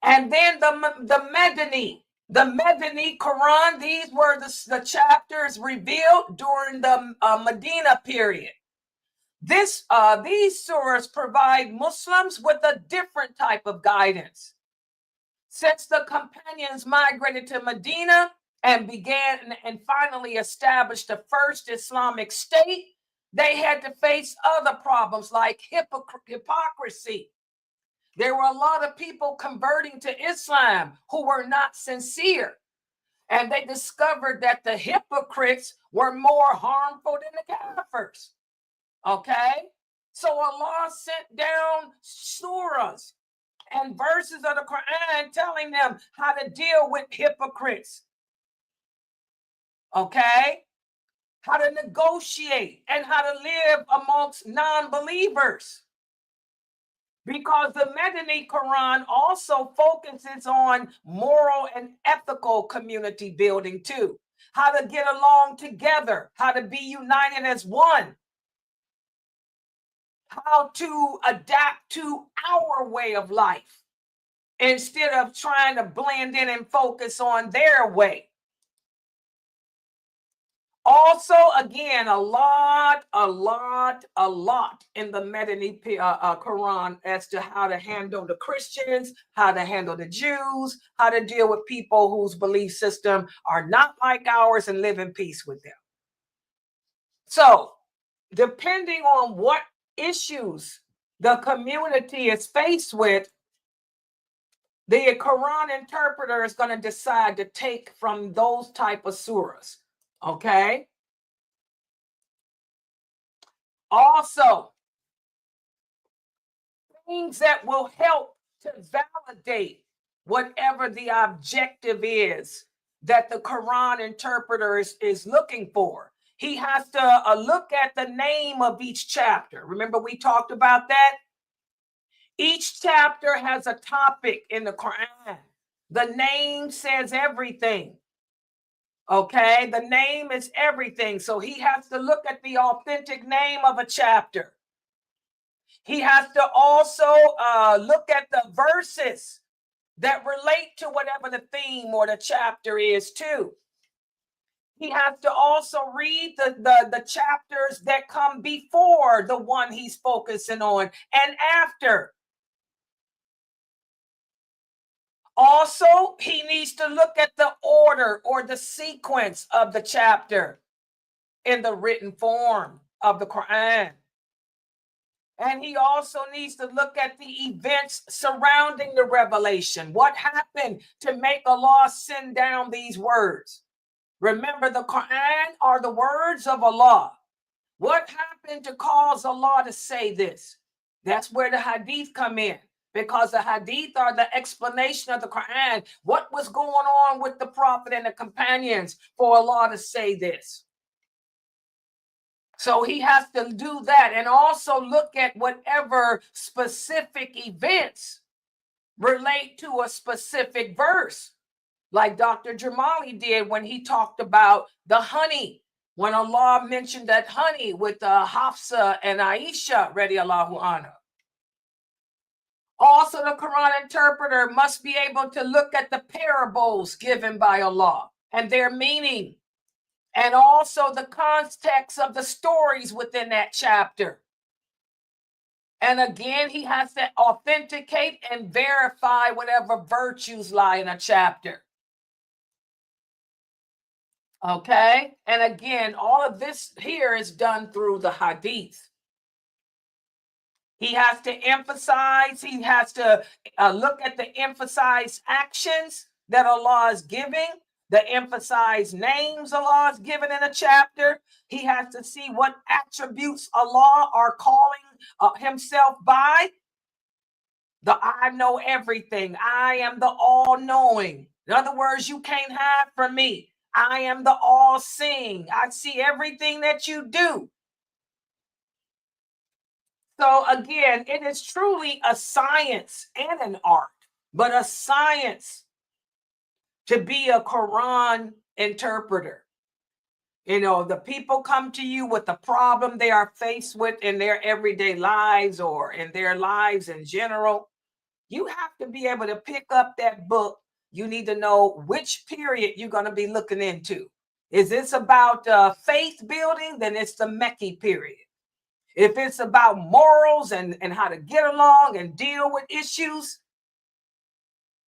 And then the Medini Quran, these were the chapters revealed during the Medina period. These surahs provide Muslims with a different type of guidance. Since the companions migrated to Medina and began and finally established the first Islamic state, they had to face other problems like hypocrisy. There were a lot of people converting to Islam who were not sincere. And they discovered that the hypocrites were more harmful than the kafirs. Okay? So Allah sent down surahs and verses of the Quran telling them how to deal with hypocrites. Okay? How to negotiate and how to live amongst non-believers. Because the Medini Quran also focuses on moral and ethical community building too. How to get along together, how to be united as one, how to adapt to our way of life instead of trying to blend in and focus on their way. Also, again, a lot in the Medini Quran as to how to handle the Christians, how to handle the Jews, how to deal with people whose belief system are not like ours and live in peace with them. So, depending on what issues the community is faced with, the Quran interpreter is going to decide to take from those type of surahs. Okay. Also, things that will help to validate whatever the objective is that the Quran interpreter is looking for. He has to look at the name of each chapter. Remember, we talked about that? Each chapter has a topic in the Quran. The name says everything. Okay, the name is everything. So he has to look at the authentic name of a chapter. He has to also look at the verses that relate to whatever the theme or the chapter is too. He has to also read the chapters that come before the one he's focusing on and after. Also, he needs to look at the order or the sequence of the chapter in the written form of the Quran. And he also needs to look at the events surrounding the revelation. What happened to make Allah send down these words? Remember, the Quran are the words of Allah. What happened to cause Allah to say this? That's where the hadith come in. Because the hadith are the explanation of the Quran. What was going on with the Prophet and the companions for Allah to say this? So he has to do that, and also look at whatever specific events relate to a specific verse, like Dr. Jamali did when he talked about the honey, when Allah mentioned that honey with Hafsa and Aisha radiallahu anha. Also, the Quran interpreter must be able to look at the parables given by Allah and their meaning, and also the context of the stories within that chapter. And again, he has to authenticate and verify whatever virtues lie in a chapter. Okay? And again, all of this here is done through the hadith. He has to emphasize, he has to look at the emphasized actions that Allah is giving, the emphasized names Allah is given in a chapter. He has to see what attributes Allah are calling himself by. The I know everything. I am the all-knowing. In other words, you can't hide from me. I am the all-seeing. I see everything that you do. So again, it is truly a science and an art, but a science to be a Quran interpreter. You know, the people come to you with the problem they are faced with in their everyday lives or in their lives in general. You have to be able to pick up that book. You need to know which period you're going to be looking into. Is this about faith building? Then it's the Mecca period. If it's about morals and how to get along and deal with issues,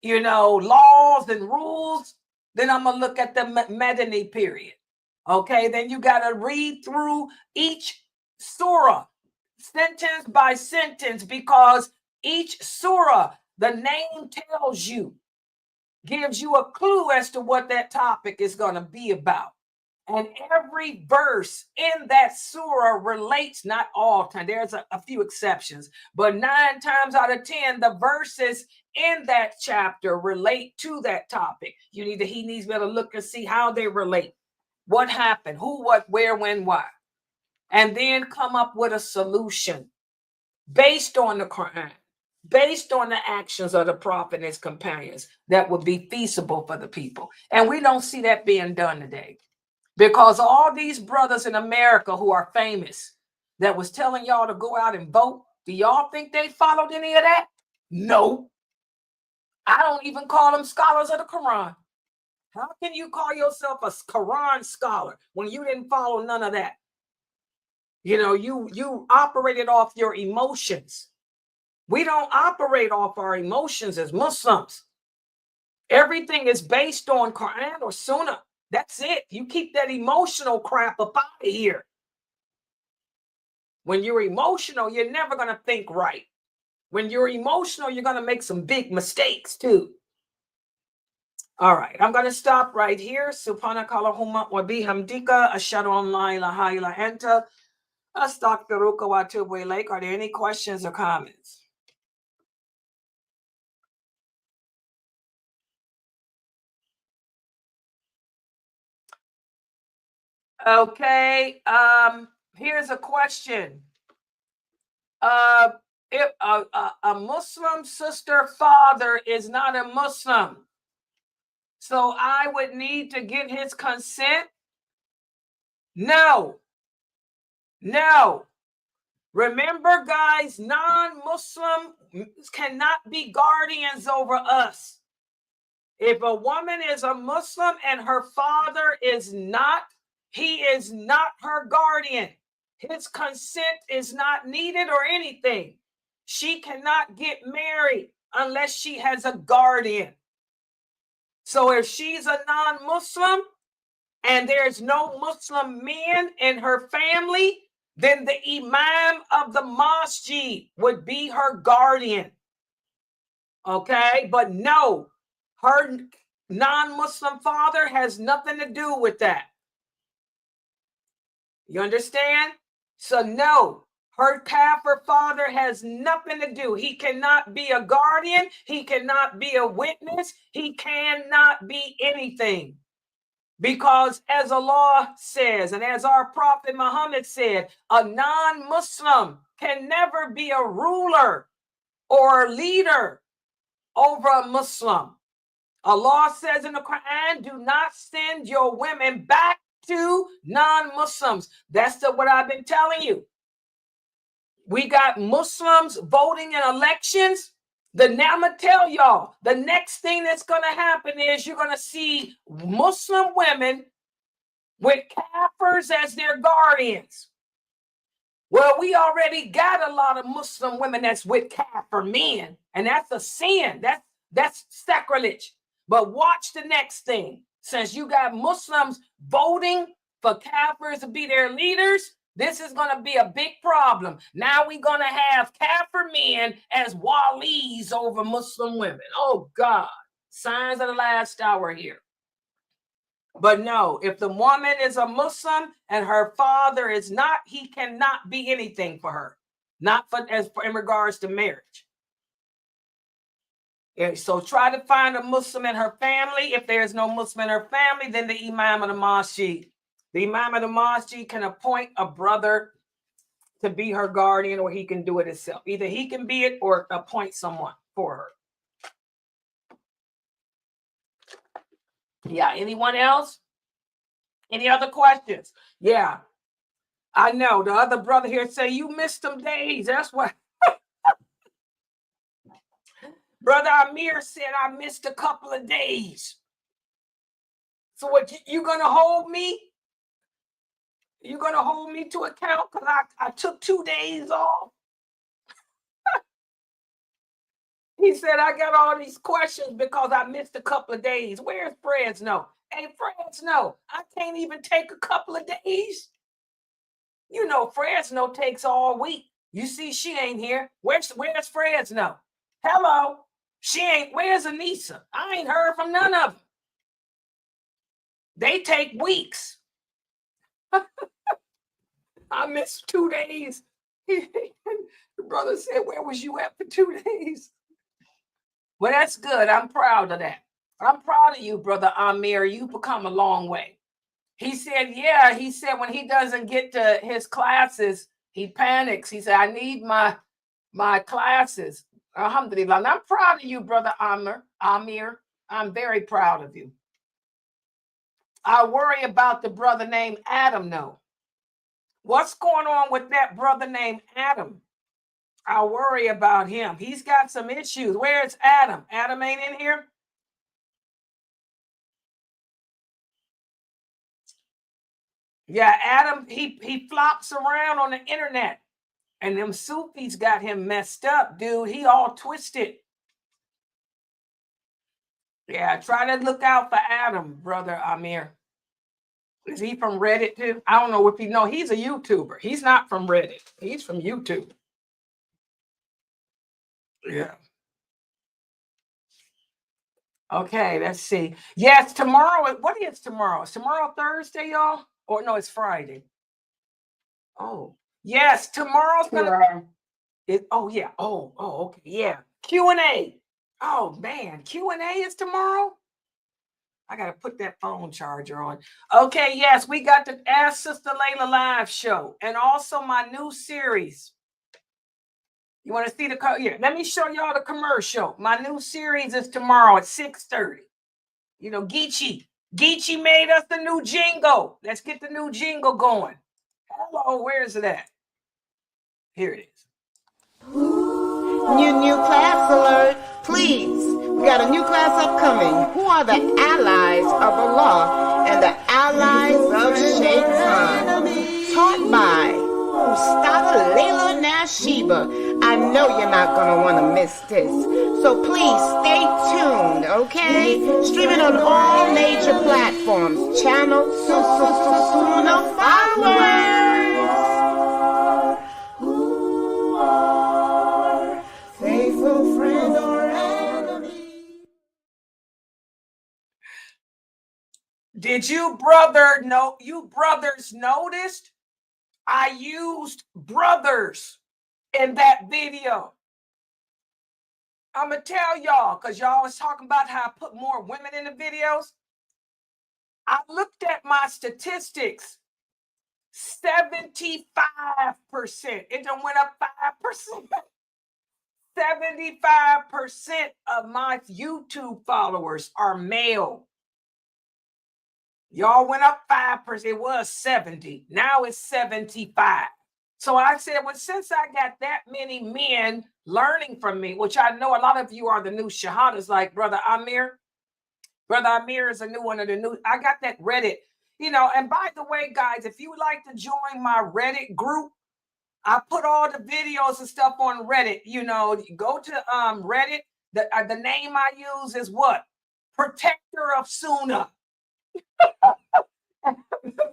you know, laws and rules, then I'm going to look at the Medini period. Okay, then you got to read through each surah, sentence by sentence, because each surah, the name tells you, gives you a clue as to what that topic is going to be about. And every verse in that surah relates, not all time, there's a few exceptions, but 9 times out of 10, the verses in that chapter relate to that topic. He needs to be able to look and see how they relate. What happened, who, what, where, when, why. And then come up with a solution based on the Quran, based on the actions of the Prophet and his companions that would be feasible for the people. And we don't see that being done today. Because all these brothers in America who are famous that was telling y'all to go out and vote, do y'all think they followed any of that? No. I don't even call them scholars of the Quran. How can you call yourself a Quran scholar when you didn't follow none of that? You know, you operated off your emotions. We don't operate off our emotions as Muslims. Everything is based on Quran or Sunnah. That's it. You keep that emotional crap up out of here. When you're emotional, you're never going to think right. When you're emotional, you're going to make some big mistakes too. All right, I'm going to stop right here. Subhanakallahumma wa bihamdika ashhadu an la ilaha illa anta astaghfiruka wa atubu ilaik. Are there any questions or comments? Okay, here's a question. If a Muslim sister father is not a Muslim, so I would need to get his consent? No. Remember, guys, non-Muslim cannot be guardians over us. If a woman is a Muslim and her father is not, he is not her guardian. His consent is not needed or anything. She cannot get married unless she has a guardian. So if she's a non-Muslim and there's no Muslim men in her family, then the imam of the masjid would be her guardian. Okay, but no, her non-Muslim father has nothing to do with that. You understand? So no, her kafir father has nothing to do. He cannot be a guardian. He cannot be a witness. He cannot be anything. Because as Allah says, and as our Prophet Muhammad said, a non-Muslim can never be a ruler or a leader over a Muslim. Allah says in the Quran, do not send your women back to non-Muslims. That's what I've been telling you. We got Muslims voting in elections. I'm going to tell y'all, the next thing that's going to happen is you're going to see Muslim women with kafirs as their guardians. Well, we already got a lot of Muslim women that's with kafir men, and that's a sin. That's sacrilege. But watch the next thing. Since you got Muslims voting for kafirs to be their leaders, this is going to be a big problem. Now we're going to have kafir men as walis over Muslim women. Oh, God. Signs of the last hour here. But no, if the woman is a Muslim and her father is not, he cannot be anything for her. Not for in regards to marriage. Yeah, so try to find a Muslim in her family. If there is no Muslim in her family, then the Imam of the Masjid. The Imam of the Masjid can appoint a brother to be her guardian, or he can do it himself. Either he can be it or appoint someone for her. Yeah, anyone else? Any other questions? Yeah, I know. The other brother here say, you missed them days. That's what. Brother Amir said, I missed a couple of days. So what, you going to hold me? You're going to hold me to account because I took 2 days off? He said, I got all these questions because I missed a couple of days. Where's Fresno? Hey, Fresno, I can't even take a couple of days. You know, Fresno takes all week. You see, she ain't here. Where's Fresno? Hello. She ain't. Where's Anissa? I ain't heard from none of them. They take weeks. I missed 2 days. The brother said, where was you at for 2 days? Well, that's good. I'm proud of that. I'm proud of you, Brother Amir. You've become a long way. He said, yeah, he said when he doesn't get to his classes, he panics. He said, I need my classes. Alhamdulillah. And I'm proud of you, Brother Amir. I'm very proud of you. I worry about the brother named Adam, though. What's going on with that brother named Adam? I worry about him. He's got some issues. Where's Adam? Adam ain't in here? Yeah, Adam, he flops around on the internet. And them Sufis got him messed up, dude. He all twisted. Yeah, try to look out for Adam, Brother Amir. Is he from Reddit too? I don't know if no, he's a YouTuber. He's not from Reddit. He's from YouTube. Yeah. Okay, let's see. Yes, tomorrow. What is tomorrow? Is tomorrow Thursday, y'all? Or no, it's Friday. Oh, yes, tomorrow's gonna. Oh yeah. Oh, okay. Yeah. Q&A. Oh man, Q&A is tomorrow. I gotta put that phone charger on. Okay, yes, we got the Ask Sister Layla live show, and also my new series. You want to see the yeah? Let me show y'all the commercial. My new series is tomorrow at 6:30. You know, Geechee made us the new jingle. Let's get the new jingle going. Hello, where's it at? Here it is. New class alert, please. We got a new class upcoming. Who are the allies of Allah and the allies of Shaitan? Taught by Ustada Layla Nashiba. I know you're not going to want to miss this. So please stay tuned, okay? Streaming on all major platforms. Channel Sunnahfollowers. Faithful friend or enemy. Did you brothers noticed? I used brothers in that video. I'm going to tell y'all, because y'all was talking about how I put more women in the videos. I looked at my statistics. 75%. It done went up 5%. 75% of my YouTube followers are male. Y'all went up 5%. It was 70. Now it's 75. So I said, well, since I got that many men learning from me, which I know a lot of you are the new shahadas, like Brother Amir. Brother Amir is a new one of the new. I got that Reddit, and by the way, guys, if you would like to join my Reddit group, I put all the videos and stuff on Reddit. Go to Reddit. The name I use is what? Protector of Sunnah.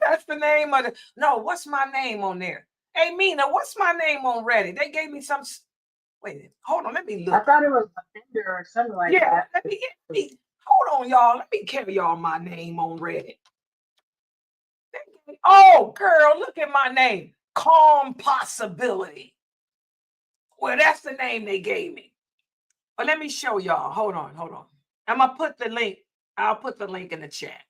That's the name of the. No, what's my name on there? Hey, Mina, what's my name on Reddit? They gave me some. Wait, hold on. Let me look. I thought it was Offender or something like that. Let me. Hold on, y'all. Let me carry y'all my name on Reddit. Oh, girl, look at my name. Calm Possibility. Well, that's the name they gave me. But let me show y'all. Hold on. I'm going to put the link. I'll put the link in the chat.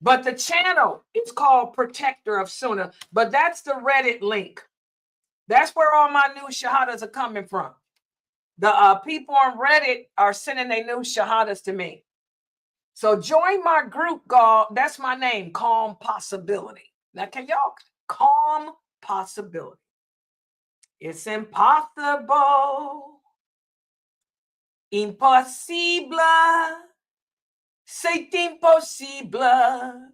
But the channel is called Protector of Sunnah. But that's the Reddit link. That's where all my new shahadas are coming from. The people on Reddit are sending their new shahadas to me. So join my group, God. That's my name, Calm Possibility. Now, can y'all? Calm Possibility. It's impossible. Impossible. C'est impossible.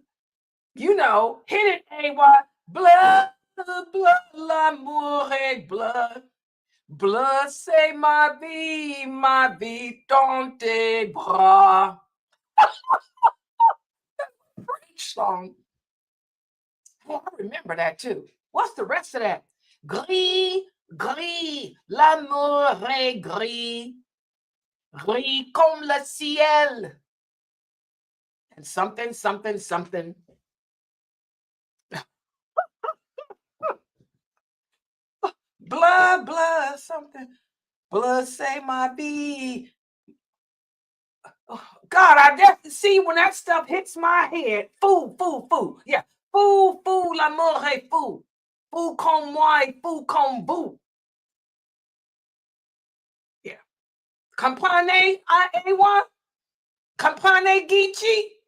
Hit it, AY. Blood, l'amour est blood. Blood, c'est ma vie dans tes bras. French song. Oh, I remember that too. What's the rest of that? Gris, gris, l'amour est gris. Gris comme le ciel. And something. Blood, something. Blood, say my vie. Oh, God, I just see when that stuff hits my head. Fou. Yeah. Fou, l'amour est fou. Fou comme moi, fou comme vous. Yeah. Comprenez, AY? Comprenez, Geechee?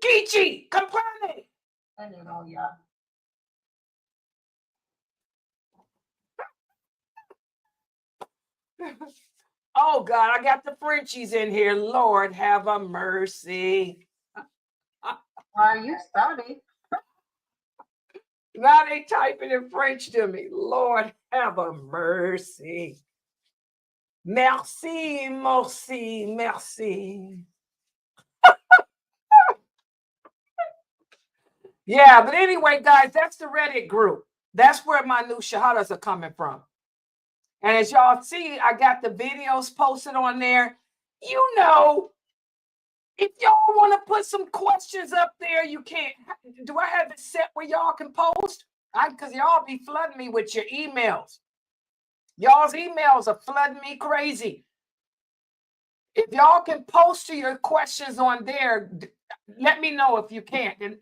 Geechee, comprenez? I don't know, y'all. Oh, God, I got the Frenchies in here. Lord, have a mercy. You started. Now they typing in French to me. Lord, have a mercy. Merci. Yeah, but anyway, guys, that's the Reddit group. That's where my new shahadas are coming from. And as y'all see, I got the videos posted on there. If y'all want to put some questions up there, you can't. Do I have it set where y'all can post? Because y'all be flooding me with your emails. Y'all's emails are flooding me crazy. If y'all can post to your questions on there, let me know if you can't. And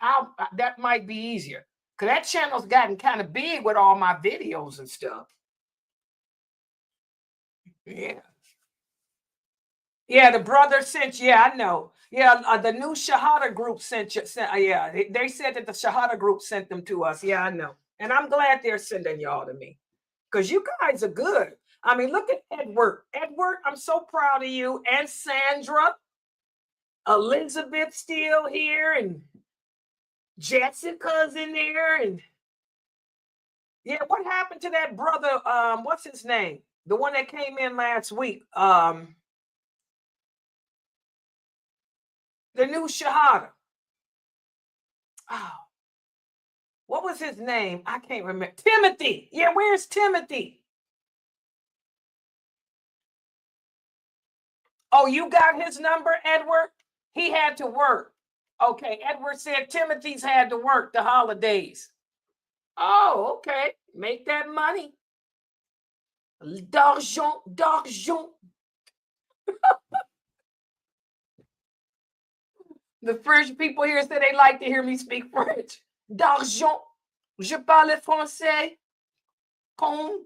that might be easier. Because that channel's gotten kind of big with all my videos and stuff. Yeah. Yeah, the brother sent you. Yeah, I know. Yeah, the new Shahada group sent you. Yeah, they said that the Shahada group sent them to us. Yeah, I know. And I'm glad they're sending y'all to me. Because you guys are good. I mean, look at Edward. Edward, I'm so proud of you. And Sandra. Elizabeth still here. And Jessica's in there. And yeah, what happened to that brother? What's his name? The one that came in last week. The new Shahada. Oh, what was his name? I can't remember. Timothy. Yeah, where's Timothy? Oh, you got his number, Edward? He had to work. Okay, Edward said Timothy's had to work the holidays. Oh, okay. Make that money. D'argent. The French people here say they like to hear me speak French. D'argent. Je parle français. Comme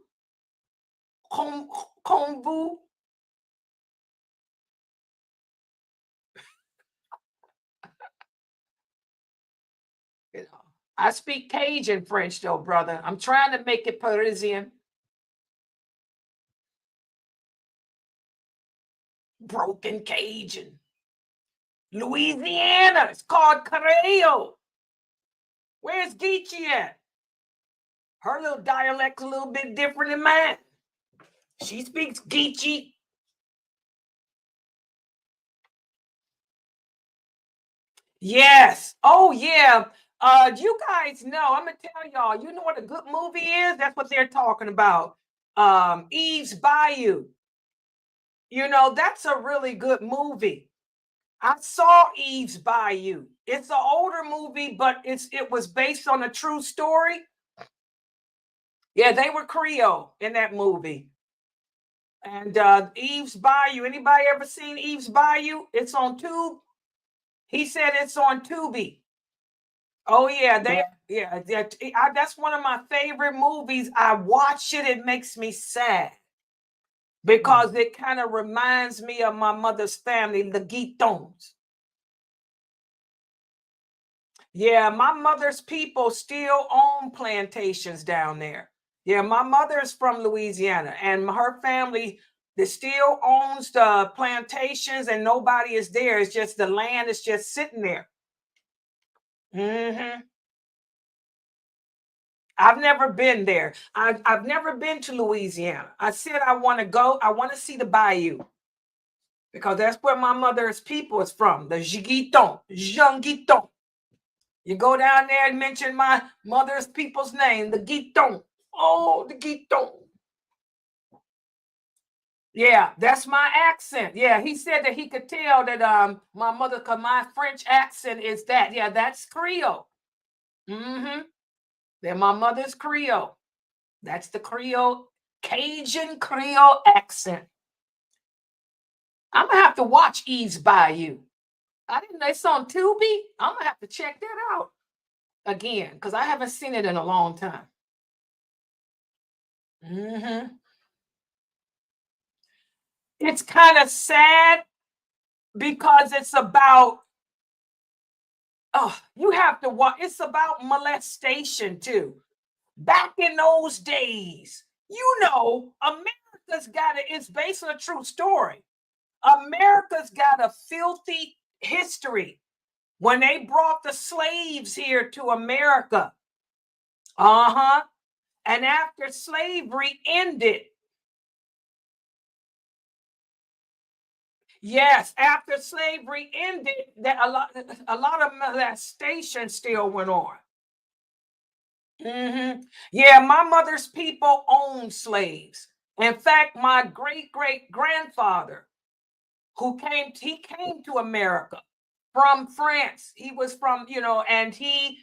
vous. You know, I speak Cajun French though, brother. I'm trying to make it Parisian. Broken Cajun. Louisiana. It's called Creole. Where's Geechee at? Her little dialect's a little bit different than mine. She speaks Geechee. Yes. Oh, yeah. You guys know, I'm gonna tell y'all, you know what a good movie is? That's what they're talking about. Eve's Bayou. You know, that's a really good movie. I saw Eve's Bayou. It's an older movie, but it was based on a true story. Yeah, they were Creole in that movie. And Eve's Bayou. Anybody ever seen Eve's Bayou? It's on Tube. He said it's on Tubi. Oh yeah, that's one of my favorite movies. I watch it, it makes me sad because it kind of reminds me of my mother's family, the Guitons. Yeah, my mother's people still own plantations down there. Yeah, my mother is from Louisiana, and her family that still owns the plantations, and nobody is there. It's just the land is just sitting there. I've never been there. I've never been to Louisiana. I said I want to go. I want to see the bayou because that's where my mother's people is from, the Jiguiton, Jean Guiton. You go down there and mention my mother's people's name, the Guiton. Oh, the Guiton. Yeah, that's my accent. Yeah, he said that he could tell that my mother, because my French accent is that. Yeah, that's Creole. Then my mother's Creole. That's the Creole, Cajun Creole accent. I'm gonna have to watch Eve's Bayou. I didn't know it's on Tubi. I'm gonna have to check that out again because I haven't seen it in a long time. It's kind of sad because it's about, you have to watch. It's about molestation too. Back in those days, you know, America's got it. It's based on a true story. America's got a filthy history. When they brought the slaves here to America, and after slavery ended, yes, after slavery ended, that a lot of molestation still went on. Yeah, my mother's people owned slaves. In fact, my great-great-grandfather, he came to America from France. He was from, and he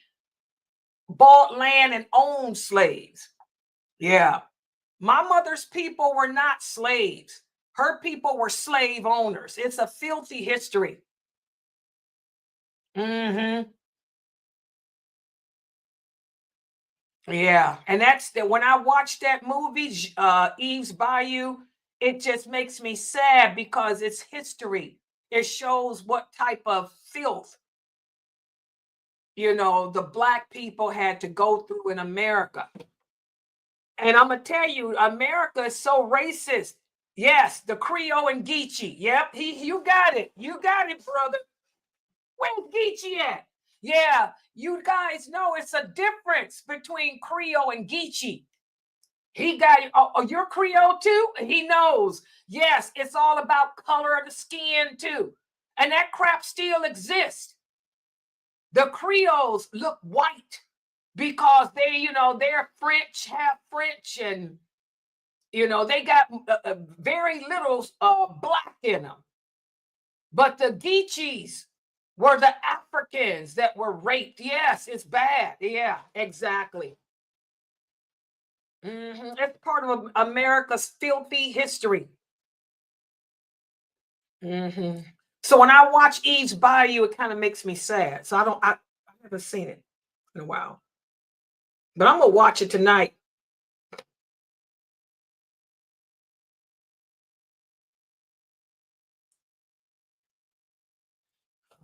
bought land and owned slaves. Yeah. My mother's people were not slaves. Her people were slave owners. It's a filthy history. Yeah. And that's when I watched that movie, Eve's Bayou, it just makes me sad because it's history. It shows what type of filth, the Black people had to go through in America. And I'm going to tell you, America is so racist. Yes, the Creole and Geechee. Yep, you got it. You got it, brother. Where's Geechee at? Yeah, you guys know it's a difference between Creole and Geechee. He got it. Oh, you're Creole too? He knows. Yes, it's all about color of the skin too. And that crap still exists. The Creoles look white because they're French, half French, and they got very little Black in them. But the Geechees were the Africans that were raped. Yes, it's bad. Yeah, exactly. It's part of America's filthy history. So when I watch Eve's Bayou, it kind of makes me sad. So I haven't seen it in a while. But I'm gonna watch it tonight.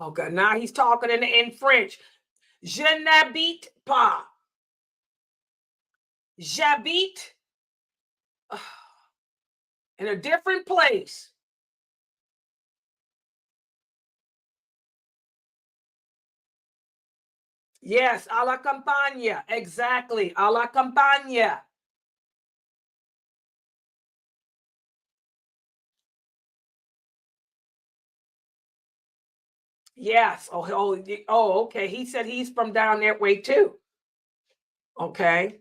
Okay, now he's talking in French. Je n'habite pas. J'habite in a different place. Yes, a la campaña. Exactly, a la campaña. Yes. Oh, okay. He said he's from down that way too. Okay.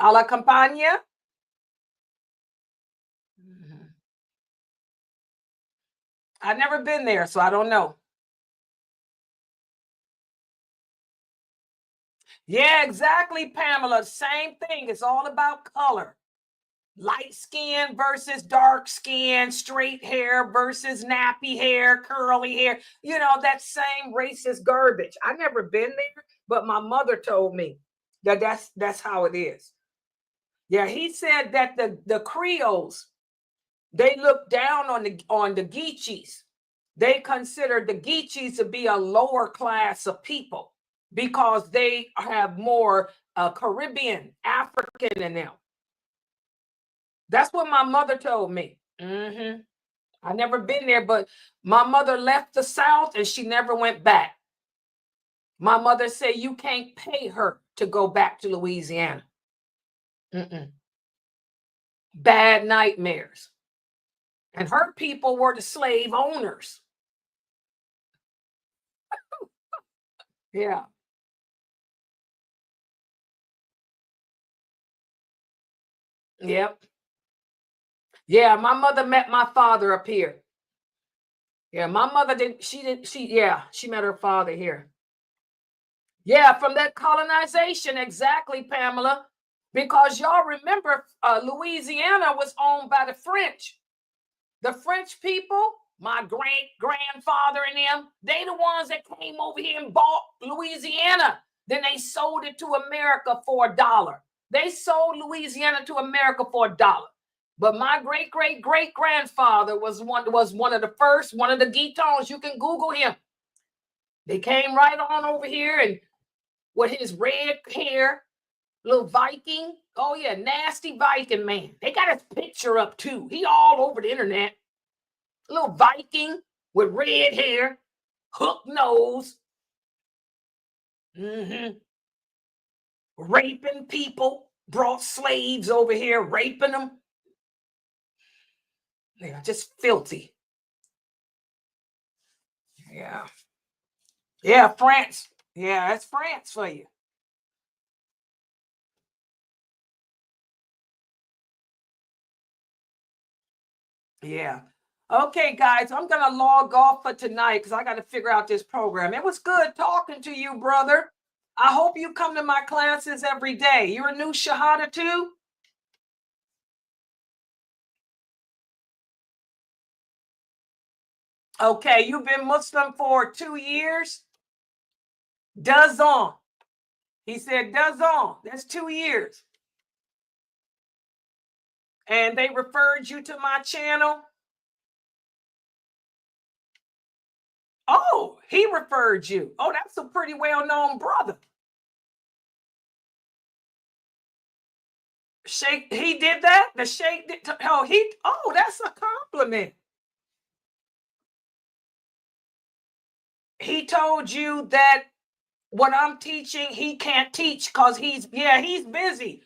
A la campaña. I've never been there, so I don't know. Yeah, exactly, Pamela. Same thing. It's all about color. Light skin versus dark skin, straight hair versus nappy hair, curly hair. You know, that same racist garbage. I've never been there, but my mother told me that that's how it is. Yeah, he said that the Creoles, they look down on the Geechees. They consider the Geechees to be a lower class of people because they have more Caribbean, African in them. That's what my mother told me. I've never been there, but my mother left the South and she never went back. My mother said you can't pay her to go back to Louisiana. Bad nightmares. And her people were the slave owners. Yeah. Yep. Yeah, my mother met my father up here. Yeah, my mother she met her father here. Yeah, from that colonization, exactly, Pamela. Because y'all remember Louisiana was owned by the French. The French people, my great-grandfather and them, they the ones that came over here and bought Louisiana. Then they sold it to America for $1. They sold Louisiana to America for $1. But my great-great-great-grandfather was one of the first, one of the Guitons. You can Google him. They came right on over here and with his red hair, little Viking. Oh, yeah, nasty Viking man. They got his picture up too. He all over the internet. Little Viking with red hair, hook nose. Raping people. Brought slaves over here, raping them. Yeah, just filthy. Yeah. Yeah, France. Yeah, that's France for you. Yeah. Okay, guys, I'm going to log off for tonight because I got to figure out this program. It was good talking to you, brother. I hope you come to my classes every day. You're a new Shahada too? Okay, you've been Muslim for 2 years? 2 ans. He said 2 ans. That's 2 years. And they referred you to my channel? Oh, he referred you. Oh, that's a pretty well-known brother. Sheikh, he did that? The Sheikh did, that's a compliment. He told you that what I'm teaching, he can't teach because he's busy.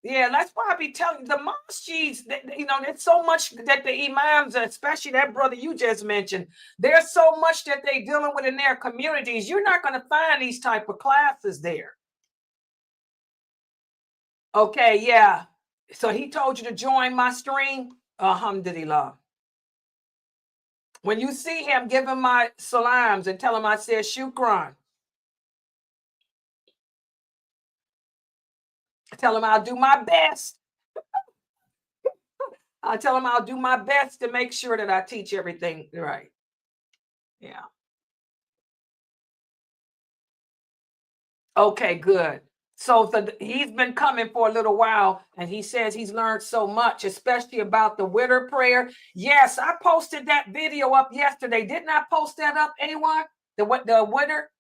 Yeah, that's why I be telling the mosques, there's so much that the imams, especially that brother you just mentioned, there's so much that they're dealing with in their communities. You're not going to find these type of classes there. Okay, yeah. So he told you to join my stream? Alhamdulillah. When you see him, give him my salams and tell him I said shukran. Tell him I'll do my best. I tell them I'll do my best to make sure that I teach everything right. Yeah. Okay, good. So he's been coming for a little while, and he says he's learned so much, especially about the winter prayer. Yes, I posted that video up yesterday. Didn't I post that up, anyone? The winter?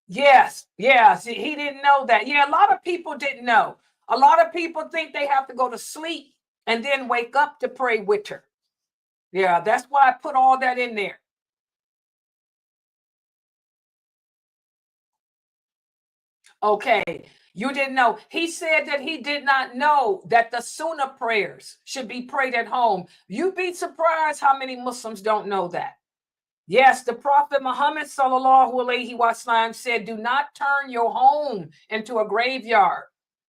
Yes, yes. He didn't know that. Yeah, a lot of people didn't know. A lot of people think they have to go to sleep and then wake up to pray winter. Yeah, that's why I put all that in there. Okay, you didn't know. He said that he did not know that the Sunnah prayers should be prayed at home. You'd be surprised how many Muslims don't know that. Yes, the Prophet Muhammad sallallahu alaihi wasallam said, do not turn your home into a graveyard.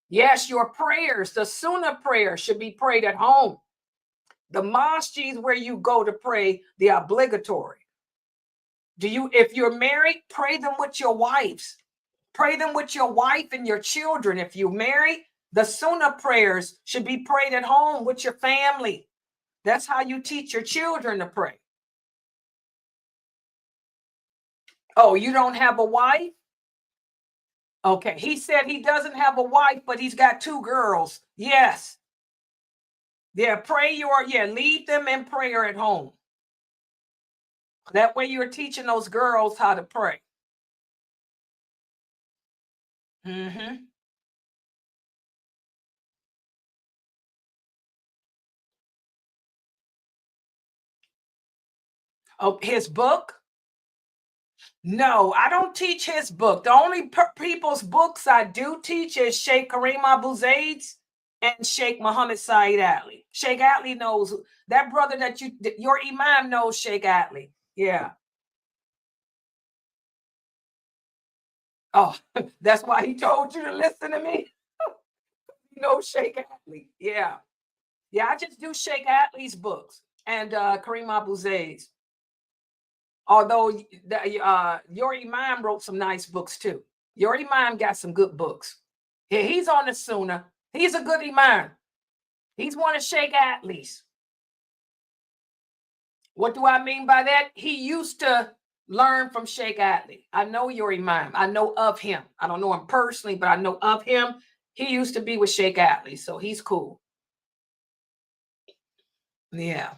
Yes, your prayers, the Sunnah prayers, should be prayed at home. The mosque is where you go to pray the obligatory. If you're married, pray them with your wives. Pray them with your wife and your children. If you marry, the Sunnah prayers should be prayed at home with your family. That's how you teach your children to pray. Oh, you don't have a wife? Okay, he said he doesn't have a wife, but he's got 2 girls. Yes. Yeah, lead them in prayer at home. That way you're teaching those girls how to pray. Mm-hmm. Oh, his book? No, I don't teach his book. The only people's books I do teach is Sheikh Kareem Abu Zaid's and Sheikh Muhammad Saeed Ali. Sheikh Ali knows that brother that your imam knows Sheikh Ali. Yeah. Oh, that's why he told you to listen to me. You know Sheikh Ali. Yeah. Yeah, I just do Sheikh Ali's books and Kareem Abu Zaid's. Although your imam wrote some nice books too. Your imam got some good books. Yeah, he's on the Sunnah. He's a good imam. He's one of Sheikh Atli's. What do I mean by that? He used to learn from Sheikh Atli. I know your imam. I know of him. I don't know him personally, but I know of him. He used to be with Sheikh Atli, so he's cool. Yeah.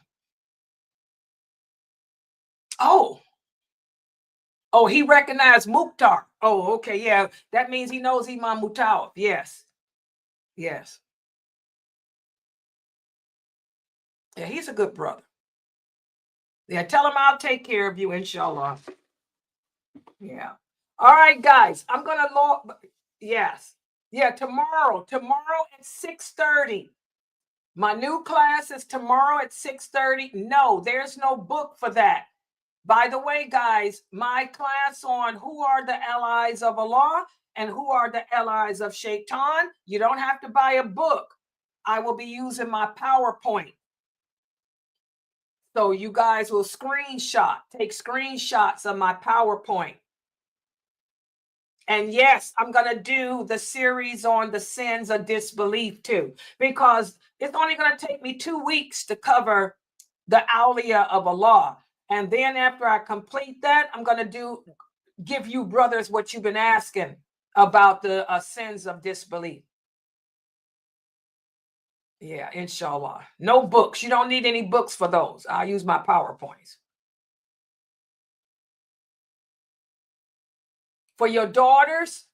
Oh, he recognized Mukhtar. Oh, okay, yeah. That means he knows Imam Mutawaf. Yes. Yes. Yeah, he's a good brother. Yeah, tell him I'll take care of you, inshallah. Yeah. All right, guys. I'm gonna yes. Yeah, tomorrow at 6:30. My new class is tomorrow at 6:30. No, there's no book for that. By the way, guys, my class on who are the allies of Allah and who are the allies of Shaitan, you don't have to buy a book. I will be using my PowerPoint. So you guys will take screenshots of my PowerPoint. And yes, I'm going to do the series on the sins of disbelief too, because it's only going to take me 2 weeks to cover the awliya of Allah. And then after I complete that, I'm going to give you brothers what you've been asking about the sins of disbelief. Yeah, inshallah. No books. You don't need any books for those. I'll use my PowerPoints. For your daughters?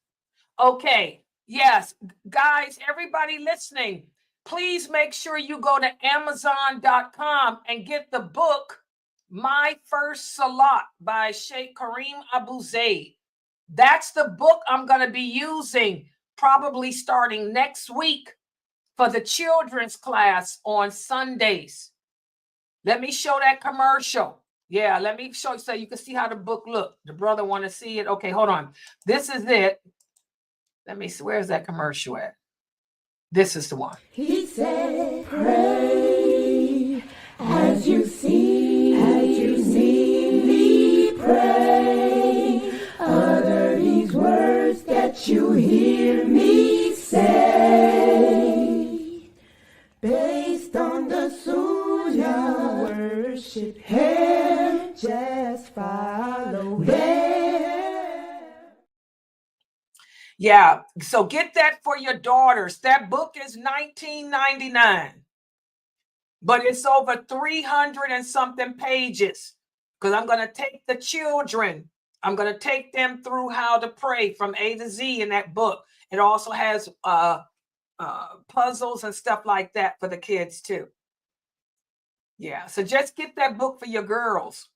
Okay. Yes. Guys, everybody listening, please make sure you go to Amazon.com and get the book My First Salat by Sheikh Kareem Abu Zaid. That's the book I'm going to be using probably starting next week for the children's class on Sundays. Let me show that commercial. Yeah, let me show you so you can see how the book look. The brother want to see it. Okay, hold on. This is it. Let me see. Where's that commercial at? This is the one. He said, pray as you see me pray. Utter these words that you hear me say. worship Him, just follow Him. Yeah, so get that for your daughters. That book is $19.99, but it's over 300 and something pages, because I'm going to take the children. I'm going to take them through how to pray from A to Z in that book. It also has puzzles and stuff like that for the kids too. Yeah, so just get that book for your girls.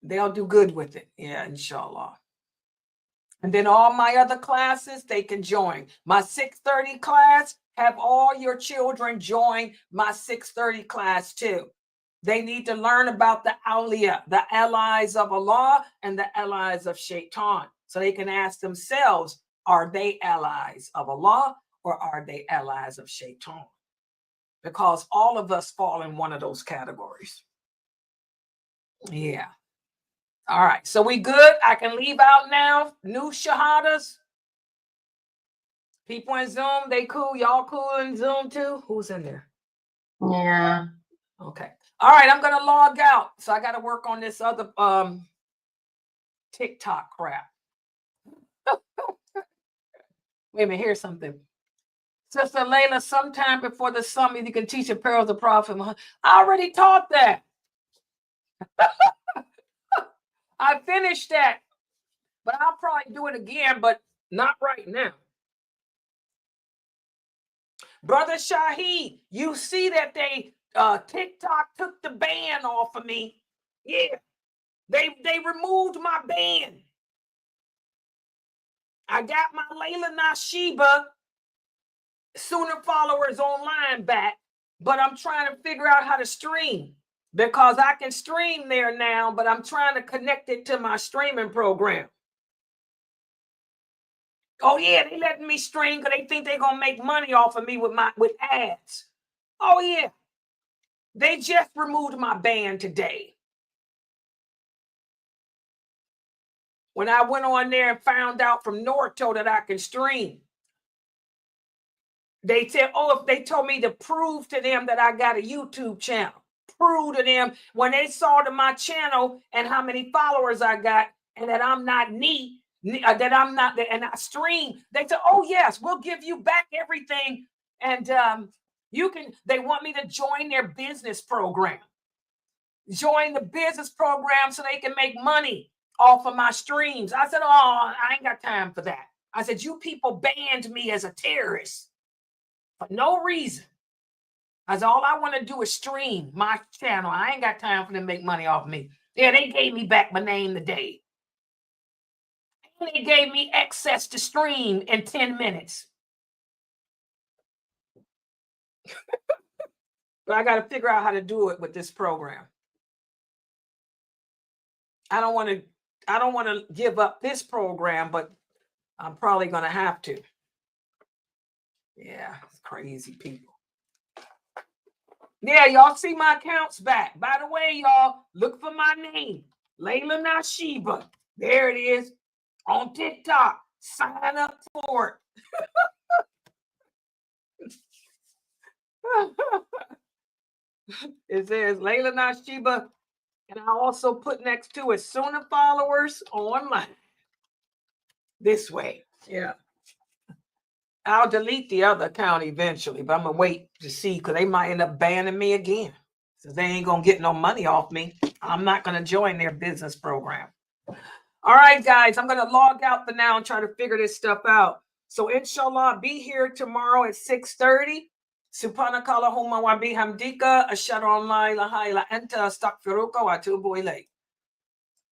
They'll do good with it. Yeah, inshallah. And then all my other classes, they can join. My 6:30 class, have all your children join my 6:30 class too. They need to learn about the awliya, the allies of Allah and the allies of Shaitan. So they can ask themselves, are they allies of Allah or are they allies of Shaitan? Because all of us fall in one of those categories. Yeah. All right. So we good? I can leave out now. New shahadas. People in Zoom, they cool. Y'all cool in Zoom too? Who's in there? Yeah. Okay. All right. I'm going to log out. So I got to work on this other TikTok crap. Wait a minute. Here's something. Sister Layla, sometime before the summit, you can teach the prayer of the Prophet. I already taught that. I finished that. But I'll probably do it again, but not right now. Brother Shaheed, you see that they TikTok took the ban off of me. Yeah. They removed my ban. I got my Layla Nashiba Sunnahfollowers online back, but I'm trying to figure out how to stream, because I can stream there now, but I'm trying to connect it to my streaming program. Oh yeah, they letting me stream because they think they're gonna make money off of me with ads. Oh yeah. They just removed my ban today. When I went on there and found out from Norto that I can stream, they said, oh, if they told me to prove to them that I got a YouTube channel, prove to them when they saw to my channel and how many followers I got and that I'm not that I'm not, and I stream, they said, oh yes, we'll give you back everything. And they want me to join their business program. Join the business program so they can make money off of my streams. I said, oh, I ain't got time for that. I said, you people banned me as a terrorist for no reason. I said, all I want to do is stream my channel. I ain't got time for them to make money off me. Yeah, they gave me back my name today. And they gave me access to stream in 10 minutes. But I got to figure out how to do it with this program. I don't want to give up this program, but I'm probably going to have to. Yeah, it's crazy people. Yeah, y'all see my accounts back. By the way, y'all, look for my name, Layla Nashiba. There it is on TikTok. Sign up for it. It says Layla Nashiba. And I also put next to it Sunnahfollowers online. This way. Yeah. I'll delete the other account eventually, but I'm going to wait to see, because they might end up banning me again. Since they ain't going to get no money off me, I'm not going to join their business program. All right, guys, I'm going to log out for now and try to figure this stuff out. So inshallah, be here tomorrow at 6:30. Subhanakallahumma wa bihamdika ashhadu an la ilaha illa anta astaghfiruka wa atubu ilayk.